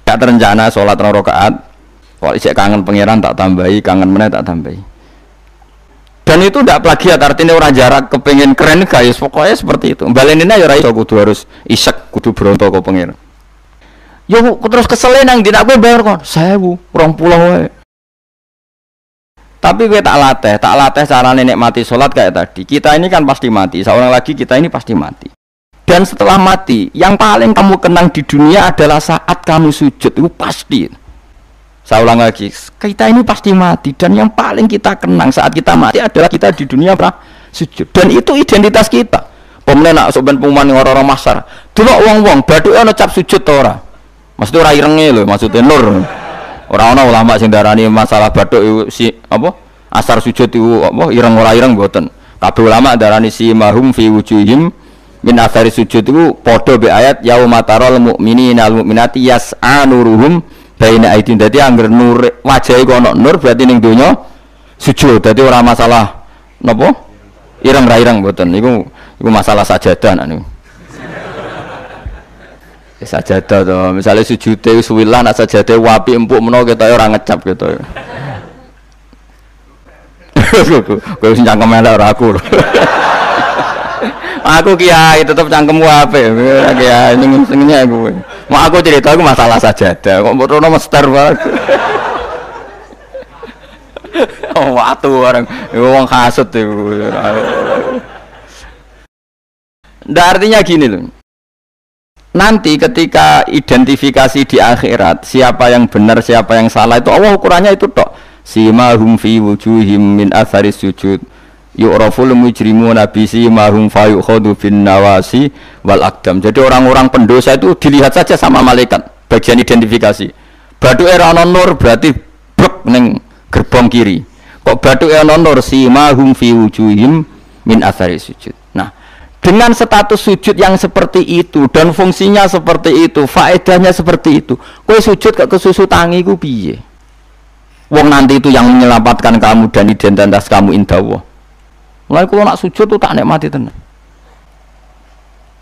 Enggak terencana salat 2 rakaat. Kok isih kangen pangeran tak tambahi, kangen meneh tak tambahi. Dan itu tidak plagiat, artinya orang jarak kepengen keren guys, pokoknya seperti itu. Balenina ya iso kudu harus isek, kudu bronto kok pengen. Yo terus keselen nang tidak gue bayar kon 1000, 20 wae. Tapi gue tak latih carane nikmati sholat kayak tadi. Kita ini kan pasti mati, seorang lagi kita ini pasti mati. Dan setelah mati, yang paling kamu kenang di dunia adalah saat kamu sujud, itu pasti. Saya ulang lagi, kita ini pasti mati dan yang paling kita kenang saat kita mati adalah kita di dunia sujud. Dan itu identitas kita. Pemenang nak soben pengumuman orang-orang masar. Delok wong-wong bathuke ana cap sujud ta ora? Maksudnya ora irenge lho, maksudnya nur. Ora ana ulama sing darani masalah bathuk si apa? Asar sujud itu apa ireng ora ireng mboten. Kabeh ulama darani si mahum fi wujuhim min athari sujud itu padha be ayat yauma taral mu'minina al mu'minati yas'a nuruhum baina aidin. Dadi angger nur wajahe kok ana nur berarti ning donya sujud. Dadi ora masalah napa? Ireng ra ireng mboten. Iku masalah sajadah niku. Sajadah to. Misale sujude wis suwilan nek sajadah wapi empuk menawa ketok ora ngecap gitu. Kowe sing cangkem elek ora aku. Aku kiai tetep cangkemmu apik. Kiai senengnya aku. Mau aku cerita aku masalah sajadah. Kok mbok mester banget. Oh, watu orang wong kasut itu. Ndak artinya gini loh. Nanti ketika identifikasi di akhirat siapa yang benar siapa yang salah itu Allah ukurannya itu tok. Simahum fi wujuhim min atharis sujud yu'raful mujrimuna bi simahum fayukhadu bin nawasi wal aqdam. Jadi orang-orang pendosa itu dilihat saja sama malaikat bagian identifikasi. Bathuke ana nur berarti brek ning gerbong kiri. Kok bathuke ana nur simahum fi wujuhim min atharis sujud. Nah, dengan status sujud yang seperti itu dan fungsinya seperti itu, faedahnya seperti itu. Kowe sujud kok kesusu tangi ku piye? Wong nanti itu yang menyelamatkan kamu dan identitas kamu indah Allah. Mulai kalau nak sujud tuh tak nikmati tenan.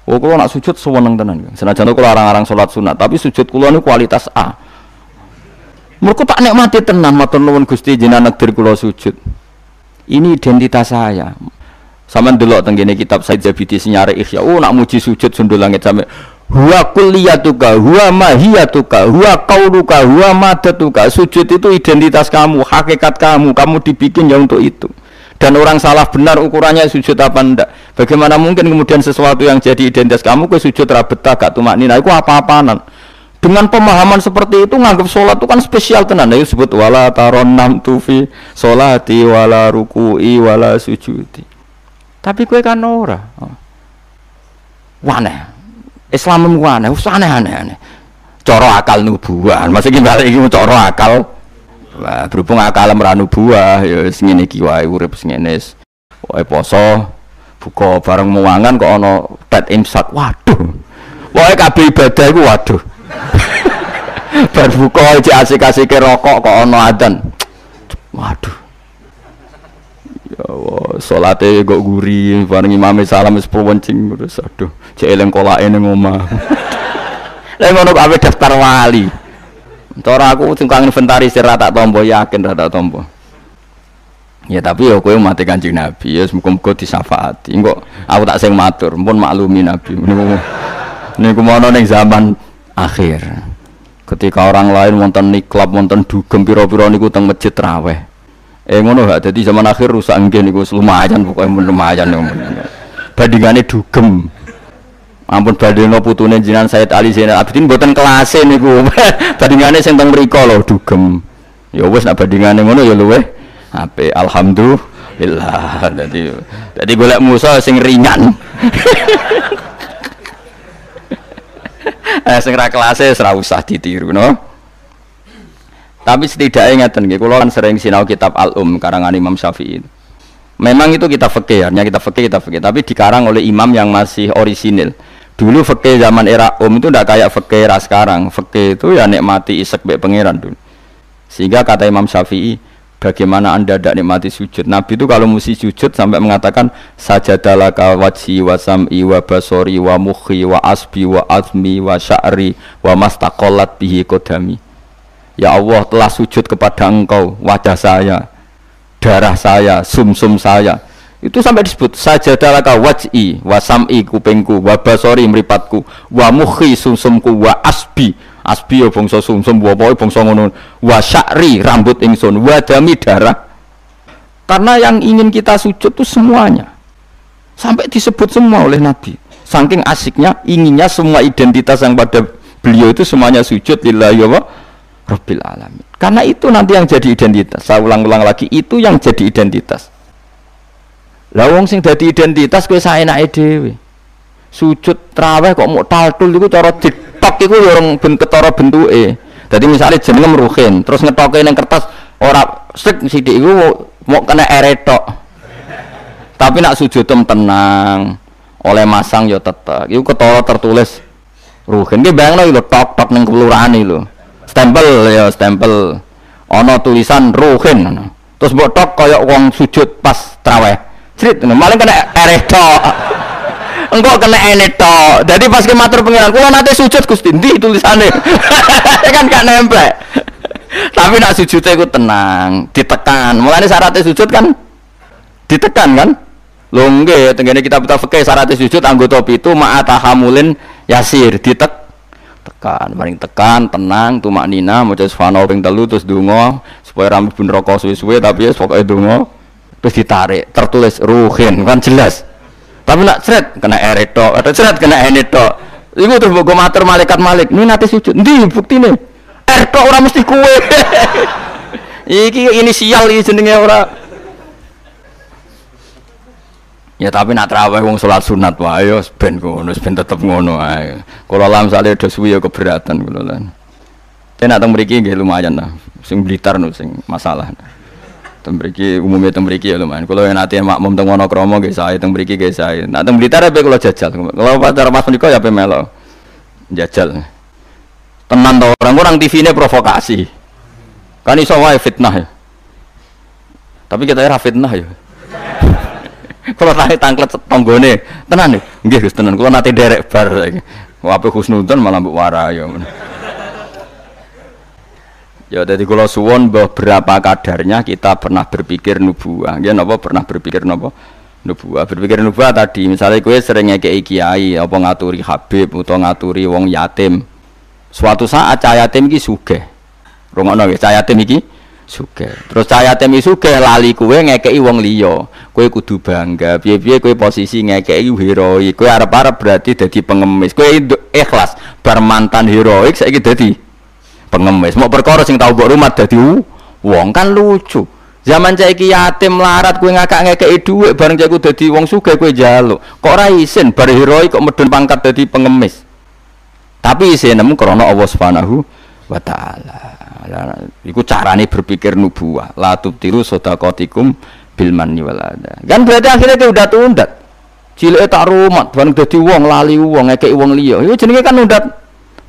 Oh kalau nak sujud sewenang tenan. Senajan kalau orang-orang sholat sunat, tapi sujud kula ini kualitas A. Mereka tak nikmati tenan. Matur nuwun Gusti jenengan nekdir kula sujud. Ini identitas saya. Sama delok teng kene kitab Said Zabidi Sinyare Ihya. Oh nak muji sujud sundul langit sampe huwa kulliyatuka, huwa mahiyatuka, huwa qauluka, huwa madatuka. Sujud itu identitas kamu, hakikat kamu dibikin ya untuk itu. Dan orang salah benar ukurannya sujud apa ndak. Bagaimana mungkin kemudian sesuatu yang jadi identitas kamu ke sujud ra betah gak tumaknina iku apa-apanan. Dengan pemahaman seperti itu nganggap sholat itu kan spesial tenan. Ayo sebut wala taronnam tufi sholati wala ruku'i wala sujudi. Tapi kowe kan ora. Waneh. Islam aneh, aneh. Cara akal nubuah, maksudnya balik iki cara akal. Lah berhubung akal ora nubuah, ya wis ngene iki wae urip sing ngene. Wae poso, buka bareng muangan kok ana tet imsak. Waduh. Wae kabeh ibadah iku waduh. Bar buka iki asik-asike rokok kok ana adzan. Waduh. Ya Allah, salate kok guri, bareng imame salam wis pewencing terus aduh, cek eling kolake ning omah. Lah ngono kok ape daftar wali. Cara aku sing kang inventarisir ra tak tampa yakin ra tak tampa. Ya tapi ya kowe mati Kanjeng Nabi, ya muga-muga disyafaati. Engko aku tak sing matur, mumpun maklumi Nabi. Niku mono ning zaman akhir. Ketika orang lain wonten niklab, wonten dugem pira-pira niku teng masjid traweh. Ngono gak dadi zaman akhir rusak nggih niku lumayan pokoke lumayan. Bandingane dugem. Ampun badheno putune jenengan Said Ali Zainal Abidin mboten kelase niku. Bandingane sing teng mriku lho dugem. Ya wis nek bandingane ngono ya luweh apik. Alhamdulillah. Dadi golek musuh sing ringan. Sing ra kelase ora usah ditiru no. Tapi setidaknya ngeten nggih, kula kan sering sinau kitab Al-Um karangan Imam Syafi'i. Memang itu kita fikih, hanya kita fikih, tapi dikarang oleh imam yang masih orisinil. Dulu fikih zaman era itu ndak kayak fikih era sekarang. Fikih itu ya nikmati isek mbek pangeran dulu. Sehingga kata Imam Syafi'i, bagaimana Anda tidak nikmati sujud? Nabi itu kalau mesti sujud sampai mengatakan sajadalaka wajhi wa sam'i wa basori wa mukhi wa asbi wa azmi wa sya'ri wa mastaqallat bihi qadami. Ya Allah, telah sujud kepada Engkau wajah saya, darah saya, sumsum saya. Itu sampai disebut sajadalaka wajhi wa sam'i kupingku wa basori mripatku wa mukhi sumsumku wa asbi ya bangsa sumsum wa pokoke bangsa ngono wa sya'ri rambut ingsun wa dami darah. Karena yang ingin kita sujud itu semuanya. Sampai disebut semua oleh Nabi. Saking asiknya inginnya semua identitas yang pada beliau itu semuanya sujud lillahi wa rabbil alamin. Karena itu nanti yang jadi identitas. Saya ulang-ulang lagi, itu yang jadi identitas. Lah wong sing dadi identitas kowe saenake dhewe. Sujud traweh kok mau taltul iku cara ditok iku ya orang ketara bentuke. Dadi misale jenengem Ruhin, terus ngetoke ning kertas ora sik sithik iku mau kena eretok. Tapi nak sujud tenang, oleh masang ya tetep. Iku ketara tertulis Ruhin. Ki bayangno lho tok-tok ning kelurahan iki lho. Stempel ya stempel. Ana tulisan Ruhin. Terus mbok tok kaya wong sujud pas traweh. Crit, malah kena eretok. Engkau kena enetok. Jadi pas ke matur pengiran, kalau nanti sujud Gusti, ndi tulisannya? Kan gak nempel. Tapi nak sujudnya itu tenang, ditekan. Mulanya syaratnya sujud kan ditekan kan? Lho nggih, tenggene kita fikih syaratnya sujud anggota pitu ma'atahamulin yasir, tekan, paling tekan, tenang, tumak nina, maca subhanallah ping 3 terus donga supaya rambut pun rokok suwe-suwe tapi ya pokoke donga. Terus ditarik, tertulis Ruhin, kan jelas. Tapi nak seret kena eretok, atau seret kena enetok. Iku terus mbok matur malaikat Malik, "Ini nate sujud." Ndi buktine? Eretok ora mesti kuwe. Iki inisial iki jenenge ora. Ya tapi nak traweh wong salat sunat wae ya ben ngono, ben tetep ngono ae. Kula lam sale do suwi ya keberatan kula lan. Tenak teng mriki nggih lumayan lah. Sing Blitar no sing masalah. Tembriki umumnya tembriki ya lumayan. Kalau yang nanti makmum teng Wonokromo nggih sae, tembriki nggih sae. Nah teng Blitar ape kula jajal. Kalau pacar Mas menika ya ape melo. Jajal. Tenan to orang TV-ne provokasi. Kan iso wae fitnah ya. Tapi kita ora fitnah ya. Kalau nate tangklet tanggane, tenan nggih Gus tenan. Kula nate derek bar saiki. Wape husnudzon malah mbok wara ya. Ya, jadi kalau suwon beberapa kadarnya kita pernah berpikir nubuah. Ya, napa pernah berpikir napa? Nubuah. Berpikir nubuah tadi, misalnya kowe sering ngekeki kiai, apa ngaturi habib utawa ngaturi wong yatim. Suatu saat cah yatim iki sugih. Rungokno nggih, cah yatim iki sugih. Terus cah yatim iki sugih lali kowe ngekeki wong liya. Kowe kudu bangga. Piye-piye kowe posisi ngekeki heroik. Kowe arep-arep berarti dadi pengemis. Kowe ikhlas bar mantan heroik saiki dadi pengemis. Mau perkara sing tau mbok rumah dadi wong kan lucu. Zaman saiki yatim melarat kowe ngakak ngekeki dhuwit bareng cek dadi wong sugih kowe njaluk. Kok ora isin bar heroik kok medun pangkat dadi pengemis. Tapi isin nemu krana Allah Subhanahu wa taala. Iku carane berpikir nubuwah. La tubtilu shadaqatikum bil manni wal adha. Kan berarti akhirnya dia udah tundat. Cileke tak rumat bareng dadi wong lali wong ngekeki wong liya. Iku jenenge kan undat.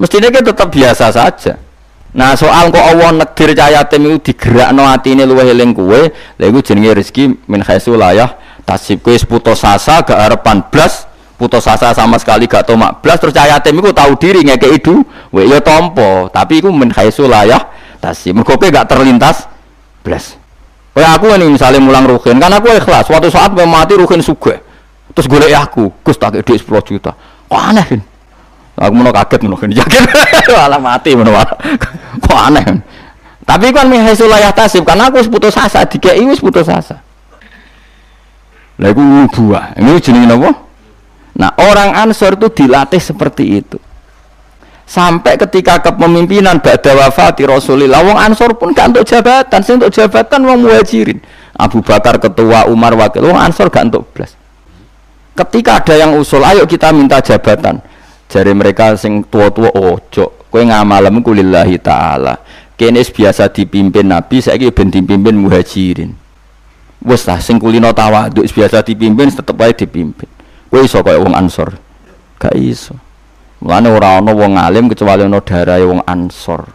Mestine ki tetap biasa saja. Nah soal kok Allah negir cah yatim itu digerakno atine luwih eling kowe, lha iku jenenge rezeki min khaisu layah tasib kowe putus asa gak arepan blas, putus asa sama sekali gak tomak blas terus cah yatim iku tahu diri ngekeki dhuwit ya tampa, tapi iku min khaisu layah tasib. Mergo kowe gak terlintas blas. Kaya aku ini misalnya mulang Ruhin, kan aku ikhlas, suatu saat mati Ruhin sugih. Terus golek aku, Gus tak dhuwit 10 juta. Kok aneh kan? Aku mau kaget ngono kan yakin malah mati ngono. Kok aneh. Tapi kan mihaisu layah tasib karena aku wis putus asa, dikeki wis putus asa. Lah iku buah. Ini jenenge napa? Nah, orang Ansor itu dilatih seperti itu. Sampai ketika kepemimpinan ba'da wafati Rasulillah, wong Ansor pun gak untuk jabatan, sing untuk jabatan wong Muhajirin. Abu Bakar ketua, Umar wakil, wong Ansor gak untuk blas. Ketika ada yang usul, ayo kita minta jabatan. Jari mereka sing tua-tua ojo, kowe ngamalem ku lillahi taala. Kene biasa dipimpin Nabi, saiki ben dipimpin Muhajirin. Wes lah sing kulino tawadhu biasa dipimpin tetep ae dipimpin. Kowe iso kaya wong Ansor. Gak iso. Mulane ora ana wong alim kecuali ana darahe wong Ansor.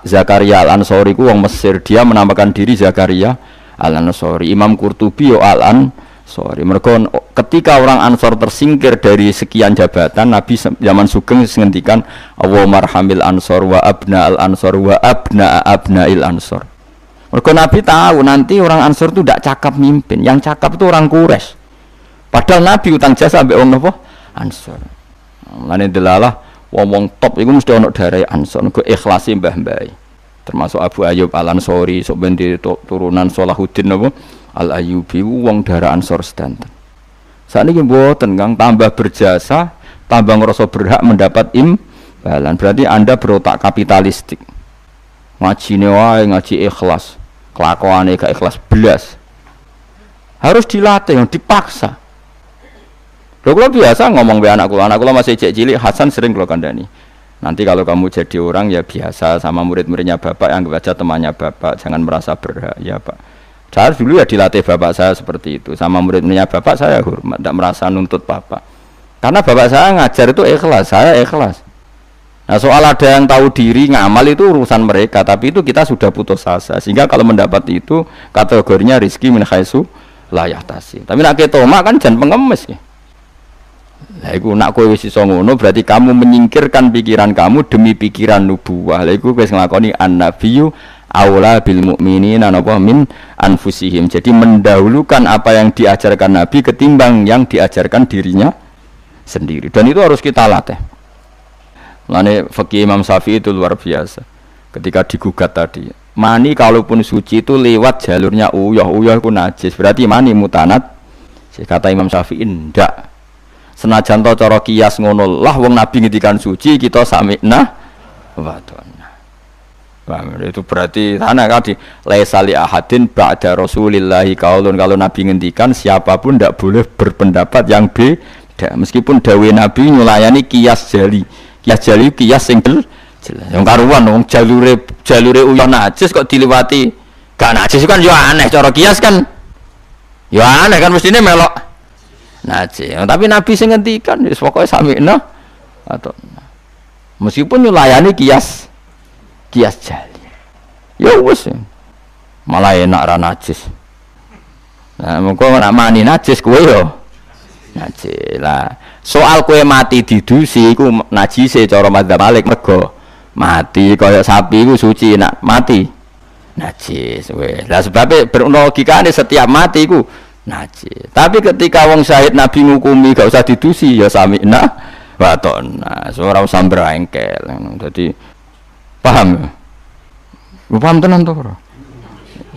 Zakaria Al-Ansori ku wong Mesir, dia menamakan diri Zakaria Al-Ansori. Imam Qurtubi yo Al-Ansori. Mergo ketika orang Ansor tersingkir dari sekian jabatan, Nabi zaman Sugeng ngendikan Allahumma arhamil Ansor wa abna al-Ansor wa abna abnail Ansor. Mergo Nabi tahu nanti orang Ansor itu tidak cakap mimpin, yang cakap itu orang Quraisy. Padahal Nabi utang jasa ambek wong napa? Ansor. Mulane delalah wong top iku mesti ana darai Ansor, mergo ikhlasi mbah-mbah. Termasuk Abu Ayyub Al-Ansori, sok ben turunan Salahuddin napa? Al-Ayyubi wong darah Ansor sedanten. Sakniki mboten Kang, tambah berjasa, tambah ngerasa berhak mendapat imbalan. Berarti Anda berotak kapitalistik. Ngajine wae ngaji ikhlas. Kelakuane gak ikhlas belas. Harus dilatih, dipaksa. Lho kula biasa ngomong be anak kula masih cilik Hasan sering kula kandhani. Nanti kalau kamu jadi orang ya biasa sama murid-muridnya Bapak, anggap aja temannya Bapak, jangan merasa berhak ya Pak. Saya dulu ya dilatih Bapak saya seperti itu, sama murid-muridnya Bapak saya hormat, tidak merasa nuntut Bapak. Karena Bapak saya ngajar itu ikhlas, saya ikhlas. Nah soal ada yang tahu diri ngamal itu urusan mereka, tapi itu kita sudah putus asa. Sehingga kalau mendapat itu kategorinya rizki min khaisu la yahtasi. Tapi nak ketoma kan jangan pengemis ya. Lah iku nak kowe wis iso ngono berarti kamu menyingkirkan pikiran kamu demi pikiran nubuwah. Lah iku wis nglakoni an-nabiyyu aula bil mukminina napa min anfusihim. Jadi mendahulukan apa yang diajarkan Nabi ketimbang yang diajarkan dirinya sendiri. Dan itu harus kita latih. Mulane fikih Imam Syafi'i itu luar biasa. Ketika digugat tadi, mani kalaupun suci itu lewat jalurnya uyah itu najis. Berarti mani mutanat. Kata Imam Syafi'i ndak. Senajan to cara kias ngono lah wong Nabi ngendikan suci kita sami'na wa ta'na. Itu berarti tanah kali laisali ahadin ba'da Rasulillahi qaulun. Kalau Nabi ngendikan siapapun tidak boleh berpendapat yang beda meskipun dawuh Nabi nyulayani kias jali. Kias jali kias sing jelas. Yang karuan wong jalure uyah najis kok diliwati gak najis kan yo aneh cara kias kan. Yo aneh kan mestine melok najis. Tapi Nabi sing ngendikan wis pokoke sami'na atau meskipun nyulayani kias jali. Ya wis. Malah enak ra najis. Nah, mengko nak mani najis kowe yo najis. Lah, soal kowe mati didusi iku najise cara madzhab Malik mergo mati kaya sapi iku suci nak mati najis weh. Lah sebab berlogikane setiap mati iku najis. Tapi ketika wong syahid Nabi ngukumi gak usah didusi ya sami'na wa ta'na. Ora usah brengkel. Dadi paham ya? Paham tenan to ora?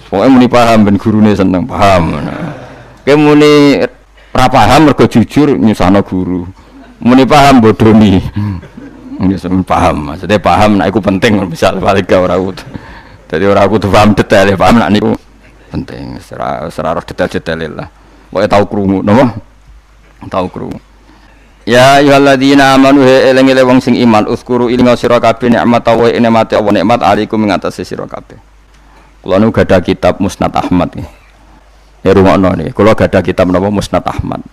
Pokoke muni paham ben gurune seneng paham. Kowe muni ora paham mergo jujur nyusahno guru. Muni paham bodoni. Wis paham, maksudnya paham nek iku penting misal balik ora kudu. Dadi ora kudu paham detail, paham nek niku penting serah detail-detail lah. Pokoke tau krungu napa? Tau krungu. Ya ayyuhalladzina amanu eling-eling wong sing iman uzkuru ilinga sira kabeh nikmat wa nikmate Allah nikmat alaikum ing atase sira kabeh. Kula nu gadah kitab Musnad Ahmad nggih. Ya rungokno niki, kula gadah kitab napa Musnad Ahmad.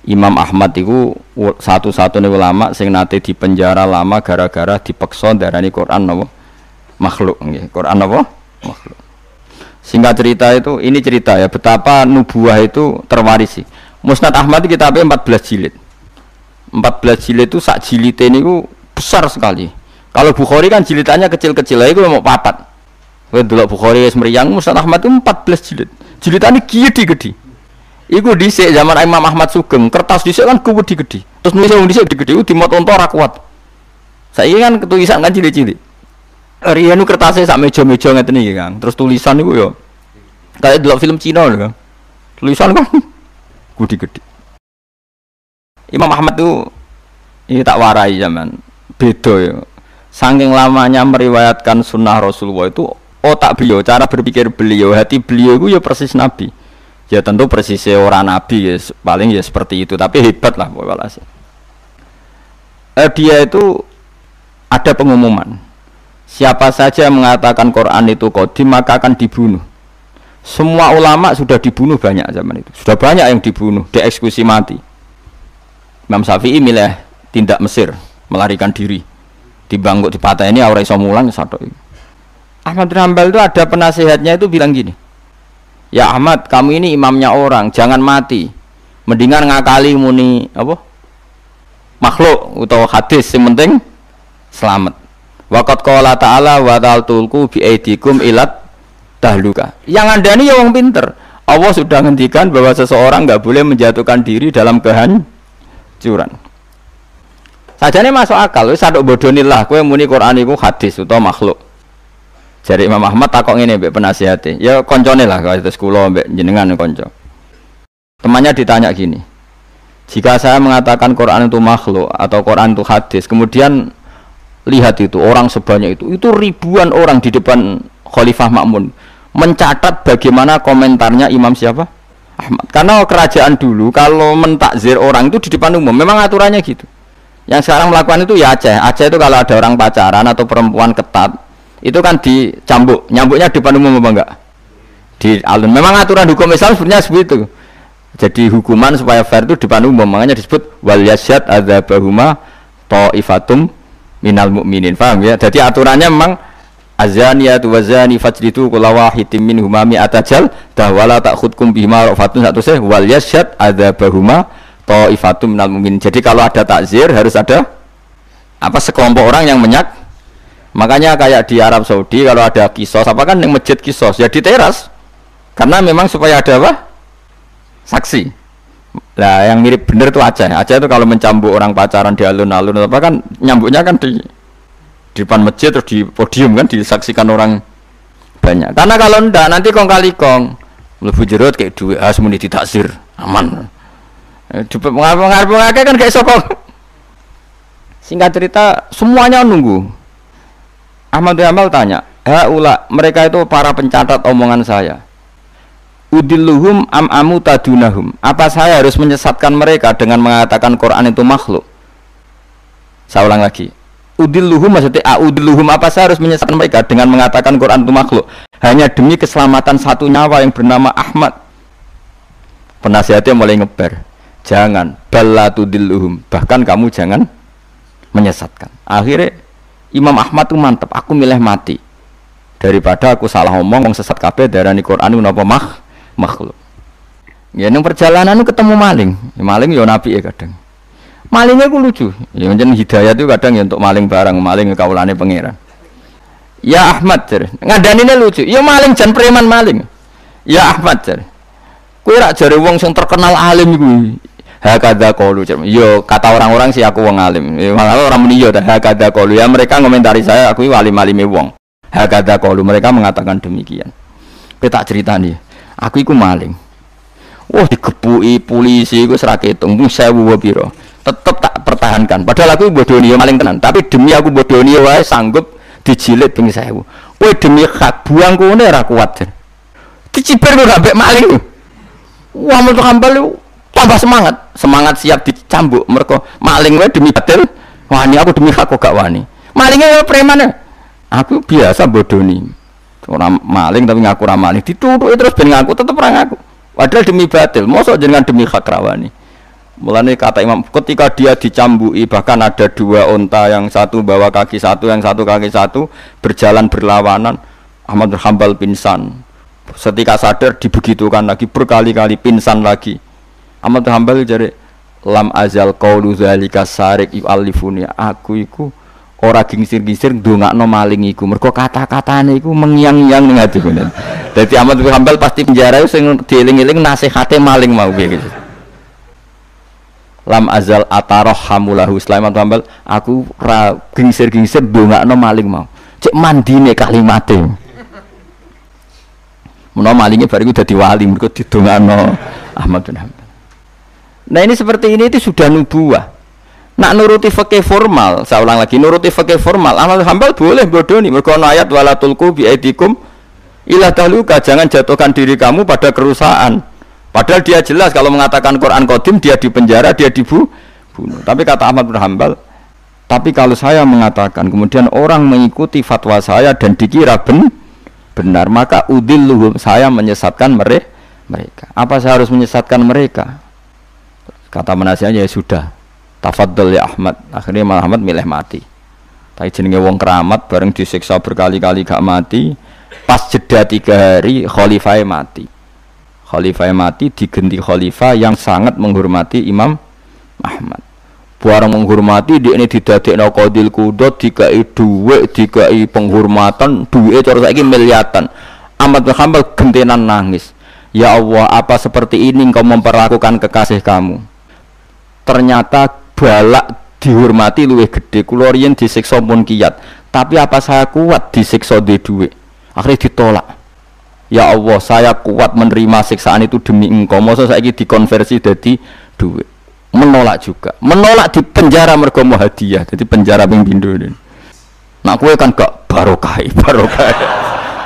Imam Ahmad itu satu-satunya ulama sing nate dipenjara lama gara-gara dipeksa darani Quran napa makhluk nggih. Quran napa makhluk. Singkat cerita itu, ini cerita ya betapa nubuah itu terwarisi. Musnad Ahmad itu kitabnya 14 jilid. 14 jilid itu sak jilite niku besar sekali. Kalau Bukhari kan jilidannya kecil-kecil, iku mau papat. Kowe delok Bukhari wis mriyang, Musnad Ahmad itu 14 jilid. Jilidane gede-gede. Iku dhisik zaman Imam Ahmad Sugeng, kertas dhisik kan gede-gede. Terus nulis wong dhisik gede-gede iku dimot onto ora kuat. Saiki kan tulisan kan cilik-cilik. Riyen kertasnya sak meja-meja ngeten iki, Kang. Terus tulisan niku yo kayak delok film Cina lho, Kang. Tulisan kan gede-gede. Imam Ahmad tuh ini tak warai zaman beda ya. Saking lamanya meriwayatkan sunnah Rasulullah itu otak beliau, cara berpikir beliau, hati beliau itu ya persis Nabi. Ya tentu persisnya orang Nabi ya, paling ya seperti itu. Tapi hebat lah walhasil. Dia itu ada pengumuman. Siapa saja yang mengatakan Quran itu qadim maka akan dibunuh. Semua ulama sudah dibunuh banyak zaman itu. Sudah banyak yang dibunuh, dieksekusi mati. Imam Syafi'i milih tindak Mesir, melarikan diri. Dibangkut dipatah ini ora iso mulang satu. Ahmad bin Hanbal itu ada penasihatnya itu bilang gini. Ya Ahmad, kamu ini imamnya orang, jangan mati. Mendingan ngakali muni apa? Makhluk atau hadis yang penting selamat. Waqat qala ta'ala wa ta'altulku bi aidikum ilat tahluka. Yang andani ya wong pinter. Allah sudah ngendikan bahwa seseorang enggak boleh menjatuhkan diri dalam kehancuran. Sajane masuk akal, wis sadok bodonilah kowe muni Quran iku hadis utawa makhluk. Jare Imam Ahmad takok ngene mbek penasihate. Ya koncone lah kados kula mbek jenengan kanca. Temannya ditanya gini. Jika saya mengatakan Quran itu makhluk atau Quran itu hadis, kemudian lihat itu orang sebanyak itu ribuan orang di depan Khalifah Ma'mun mencatat bagaimana komentarnya Imam siapa? Ahmad. Karena kerajaan dulu kalau mentakzir orang itu di depan umum, memang aturannya gitu. Yang sekarang melakukan itu ya Aceh. Aceh itu kalau ada orang pacaran atau perempuan ketat, itu kan dicambuk, nyambuknya di depan umum apa enggak? Di alun. Memang aturan hukum Islam sebenarnya seperti itu. Jadi hukuman supaya fair itu di depan umum, makanya disebut wal yasyad adzabahuma ta'ifatum minal mu'minin. Paham ya? Jadi aturannya memang azaniyatu wazani fajlidu kulla wahidin minhuma mi'ata jal wala ta'khudkum bihima rafatun satu seh wal yasyad adzabahuma ta'ifatum minal mu'minin. Jadi kalau ada takzir harus ada apa sekelompok orang yang makanya kayak di Arab Saudi kalau ada kisos apa kan yang masjid kisos ya di teras karena memang supaya ada apa saksi. Nah yang mirip bener tuh Aceh itu kalau mencambuk orang pacaran di alun-alun apa kan nyambuknya kan di depan masjid terus di podium kan disaksikan orang banyak. Karena kalau ndak nanti kong kali kong mlebu jerut kayak duit asmuni ditaksir aman. Pengarep-pengarep kan kayak sokong. Singkat cerita semuanya nunggu. Ahmad bin Hanbal tanya, mereka itu para pencatat omongan saya. Udilluhum am amutadunahum. Apa saya harus menyesatkan mereka dengan mengatakan Quran itu makhluk? Saya ulang lagi. Udilluhum maksudnya udilluhum apa saya harus menyesatkan mereka dengan mengatakan Quran itu makhluk hanya demi keselamatan satu nyawa yang bernama Ahmad. Penasihatnya mulai ngeber. Jangan ballatudilluhum. Bahkan kamu jangan menyesatkan. Akhirnya Imam Ahmad itu mantep. Aku milih mati daripada aku salah ngomong sesat kabeh darani Quran itu napa makhluk. Ya nang perjalanan itu ketemu maling. Ya, maling ya nabi ya kadang. Malingnya ku lucu. Ya njen hidayah itu kadang ya untuk maling barang, maling kaulane pangeran. Ya Ahmad jar. Ngadanine lucu. Ya maling jan preman maling. Ya Ahmad jar. Kowe rak jare wong sing terkenal alim iku. Hakadha qaulu. Yo kata orang-orang sih aku wong alim. Ya malah orang muni yo hakadha qaulu. Ya mereka ngomentari saya aku alim-alime wong. Hakadha qaulu mereka mengatakan demikian. Kowe tak ceritani. Aku iku maling. Wah digepuki polisi iku ora ketung 1000 pira. Tetep tak pertahankan. Padahal aku bodoni maling tenan, tapi demi aku bodoni wae sanggup dijilid ping 1000. Kowe demi hak buang kene ora kuat. Diciper kok gak maling. Wah metu kambal tambah semangat siap dicambuk mereka maling wae demi batil. Wani aku demi hak kok gak wani. Malingnya preman. Aku biasa bodoni. Orang maling tapi ngaku ramah maling dituduh terus ben ngaku tetep ora ngaku padahal demi batil mosok jenengan demi hak rawani. Mulane kata Imam ketika dia dicambuki bahkan ada dua unta yang satu bawa kaki satu yang satu kaki satu berjalan berlawanan Ahmad bin Hanbal pingsan setika sadar dibegitukan lagi berkali-kali pingsan lagi. Ahmad bin Hanbal jare lam azal qaulu zalika sarik yu'allifuni aku iku ora gingsir-gingsir ndongakno maling iku mergo kata-katane iku mengyang-yang ning ati kunen. Dadi Ahmad bin Hanbal pasti penjara sing dieling-eling nasihate maling mau piye gitu. lam azal atarahhamulahu Sulaiman Hambal aku ra gingsir-gingsir ndongakno maling mau cek mandine kalimate menawa malinge bariku dadi wali mergo didongakno Ahmad bin Hambal. Nah ini seperti ini itu sudah nubuwah. Nak nuruti fikih formal, saya ulang lagi, nuruti fikih formal, Ahmad bin Hambal boleh bodoni mergo ana ayat wala tulqu bi aidikum ila tahluka, jangan jatuhkan diri kamu pada kerusakan. Padahal dia jelas kalau mengatakan Quran Qadim dia dipenjara, dia dibunuh. Tapi kata Ahmad bin Hambal, tapi kalau saya mengatakan kemudian orang mengikuti fatwa saya dan dikira benar, maka udilluhum, saya menyesatkan mereka. Apa saya harus menyesatkan mereka? Kata penasihatnya ya sudah, tafadhol ya Ahmad. Akhirnya malah Ahmad milih mati. Tapi jenenge wong keramat bareng disiksa berkali-kali gak mati, pas jeda 3 hari khalifah mati. Khalifah mati diganti khalifah yang sangat menghormati Imam Ahmad. Barang menghormati dia ini didadekno qadil qudot, dikai dhuwit, dikai penghormatan, duwike cara saiki miliatan. Ahmad bin Hambal gentenan nangis. Ya Allah, apa seperti ini engkau memperlakukan kekasih kamu? Ternyata balak dihormati luwih gede. Kula riyen disiksa pun kiyat, tapi apa saya kuat disiksa di dhuwit? Akhirnya ditolak. Ya Allah, saya kuat menerima siksaan itu demi engkau. Masa saiki dikonversi jadi dhuwit. Menolak juga, menolak di penjara mergo mau hadiah, jadi penjara ping pindho. Nak kowe kan gak barokah.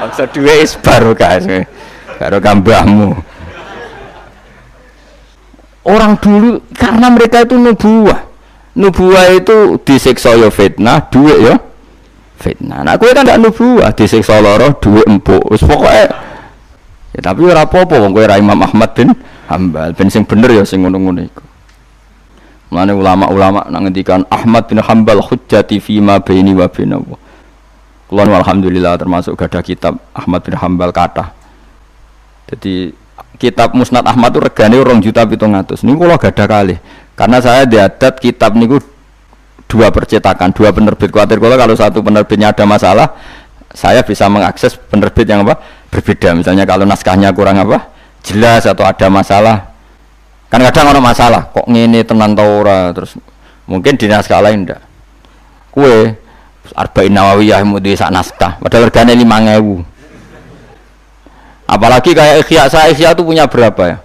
Maksud dhuwit is barokah. Barokah mbahmu. Orang dulu karena mereka itu nubuwah. Nubuwah itu disiksa ya fitnah, dhuwit ya fitnah. Nah kowe kan gak nubuwah, disiksa lara, dhuwit empuk. Wis pokoke ya tapi ora apa-apa wong kowe ra Imam Ahmad bin Hambal, ben sing bener ya sing ngono-ngono iku. Mulane ulama-ulama nang ngendikan Ahmad bin Hambal hujjati fi ma baini wa bainahu. Kula alhamdulillah termasuk gadah kitab Ahmad bin Hambal kathah. Jadi kitab Musnad Ahmad itu regane 2.700.000. Niku kula gadah kalih. Karena saya diadat kitab niku 2 percetakan, 2 penerbit. Kuatir kula kalau satu penerbitnya ada masalah, saya bisa mengakses penerbit yang apa? Berbeda. Misalnya kalau naskahnya kurang apa? Jelas atau ada masalah. Kan kadang ada masalah, kok ngene tenan ta ora, terus mungkin di naskah lain ndak. Kue Arba'in Nawawiyah mudi sak naskah, padahal regane 5.000. Apalagi kayak Ihya itu punya berapa ya?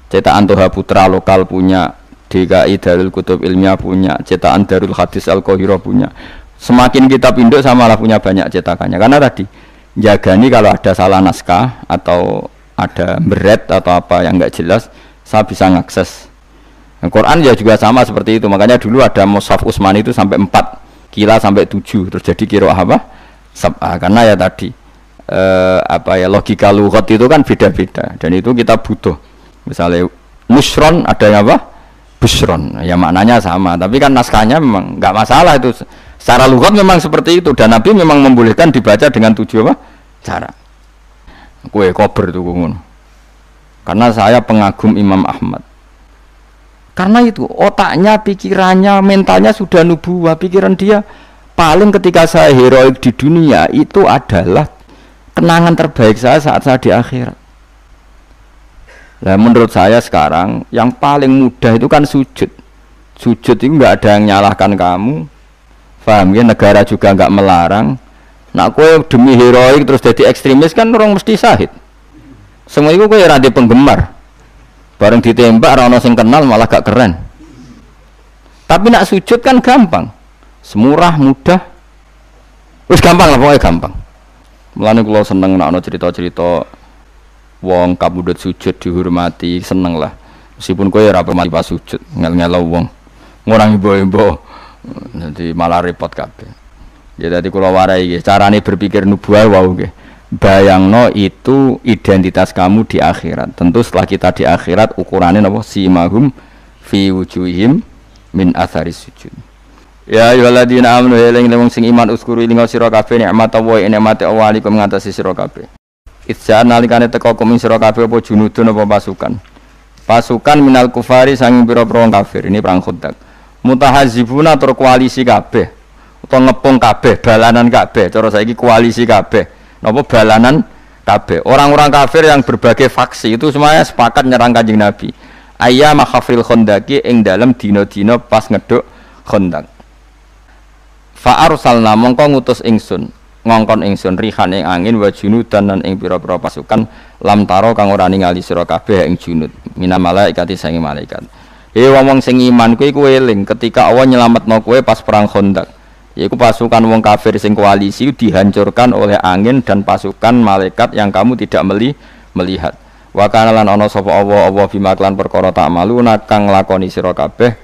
Cetakan Toha Putra lokal punya, DKI Darul Kutub Ilmiah punya, cetakan Darul Hadis Al-Qahirah punya. Semakin kita pinduk samalah punya banyak cetakannya. Karena tadi jagani kalau ada salah naskah atau ada beret atau apa yang enggak jelas, saya bisa mengakses. Al-Quran ya juga sama seperti itu. Makanya dulu ada Mushaf Utsmani itu sampai 4 kila sampai 7 terus jadi qiraah apa? Sab'ah. Karena ya tadi logika lughat itu kan beda-beda dan itu kita butuh. Misalnya nusron ada yang apa? Busron. Ya maknanya sama, tapi kan naskahnya memang enggak masalah itu. Secara lughat memang seperti itu dan Nabi memang membolehkan dibaca dengan 7 apa? Cara. Kue kober itu ngono. Karena saya pengagum Imam Ahmad. Karena itu otaknya, pikirannya, mentalnya sudah nubuwah. Pikiran dia paling ketika saya heroik di dunia itu adalah kenangan terbaik saya saat saya di akhirat. Nah menurut saya sekarang yang paling mudah itu kan sujud. Sujud itu nggak ada yang nyalahkan kamu. Paham ya? Negara juga nggak melarang. Nah kowe demi heroik terus jadi ekstremis kan orang mesti syahid. Semua itu kayak rantai penggemar, bareng ditembak orang sing kenal malah gak keren. Tapi nak sujud kan gampang, semurah mudah, terus gampang lah pokoknya gampang. Mulane kula seneng nak ono cerita-cerita wong kabudut sujud dihormati, seneng lah. Meskipun kowe ora pernah pas sujud, ngel-ngelo wong, ngurang ibo-ibo, nanti malah repot kabeh. Ya tadi kula warai nggih, carane berpikir nubuwah wau nggih. Bayangno itu identitas kamu di akhirat. Tentu setelah kita di akhirat ukurannya apa? Simahum fi wujuhihim min atharis sujud. Ya ayyuhalladzina amanu eling wong sing iman uskuru ing sira kabeh nikmat Allah nikmate Allah alikum ngatasi sira kabeh. Itsan nalikane teka kum sira kabeh apa junudun apa pasukan. Pasukan minal kufari sanging pira-pira wong kafir. Ini perang Khandaq. Mutahazibuna tur koalisi kabeh. Utawa ngepung kabeh, balanan kabeh. Cara saiki koalisi kabeh. Napa balanan kabeh orang-orang kafir yang berbagai faksi itu semuanya sepakat nyerang Kanjeng Nabi. ayyama khafril khandaqi ing dalem dina-dina pas ngeduk khandaq. Fa arsalna mongko ngutus ingsun ngongkon ingsun rihan ing angin wa junudan lan ing pira-pira pasukan lam taro kang ora ningali sira kabeh ing junud minal malaikati sange malaikat. Wong sing iman kuwi eling ketika Allah nyelametno kowe pas perang Khandaq. Yaiku pasukan wong kafir sing koalisi dihancurkan oleh angin dan pasukan malaikat yang kamu tidak melihat. Wa kana lan ana sapa Allah bima klan perkara tak maluna kang nglakoni sira kabeh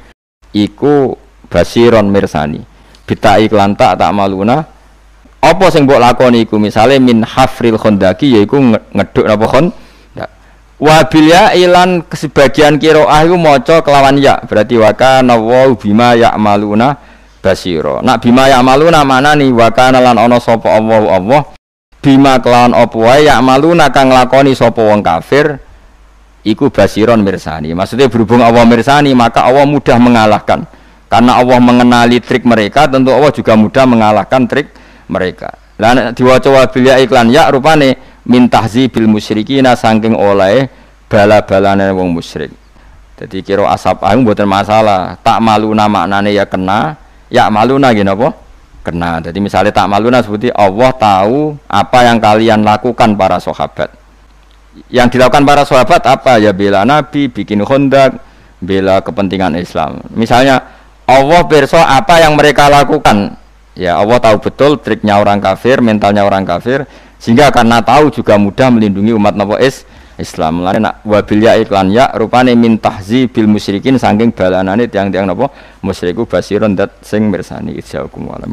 iku basiron mirsani. Bita iklan tak maluna apa sing mbok lakoni iku misale min hafril khandaqi yaiku ngeduk napa khandaq. Wa bil ya ilan sebagian qiraah iku maca kelawan ya berarti wa kana wa bima ya'maluna basira. Nak bima ya'maluna manani wa kana lan ana sapa Allah bima kelawan apa wae ya'maluna kang lakoni sapa wong kafir iku basiron mirsani. Maksudnya berhubung Allah mirsani maka Allah mudah mengalahkan. Karena Allah mengenali trik mereka, tentu Allah juga mudah mengalahkan trik mereka. Lah diwaca wa bil ya iklan ya rupane min tahzibil musyrikina saking oleh bala-balane wong musyrik. Jadi kira asap ayu mboten masalah. Tak maluna maknane ya kena, ya maluna nggih napa? Kena. Jadi misalnya tak maluna seperti Allah tahu apa yang kalian lakukan para sahabat. Yang dilakukan para sahabat apa? Ya bela Nabi, bikin khandaq, bela kepentingan Islam. Misalnya Allah pirsa apa yang mereka lakukan. Ya Allah tahu betul triknya orang kafir, mentalnya orang kafir. Sehingga karena tahu juga mudah melindungi umat napa Islam. Lan nak wabil ya iklan ya rupane min tahzibil musyrikin saking balanane tiang-tiang napa musyriku basiron dat sing mirsani. Jazakumullah.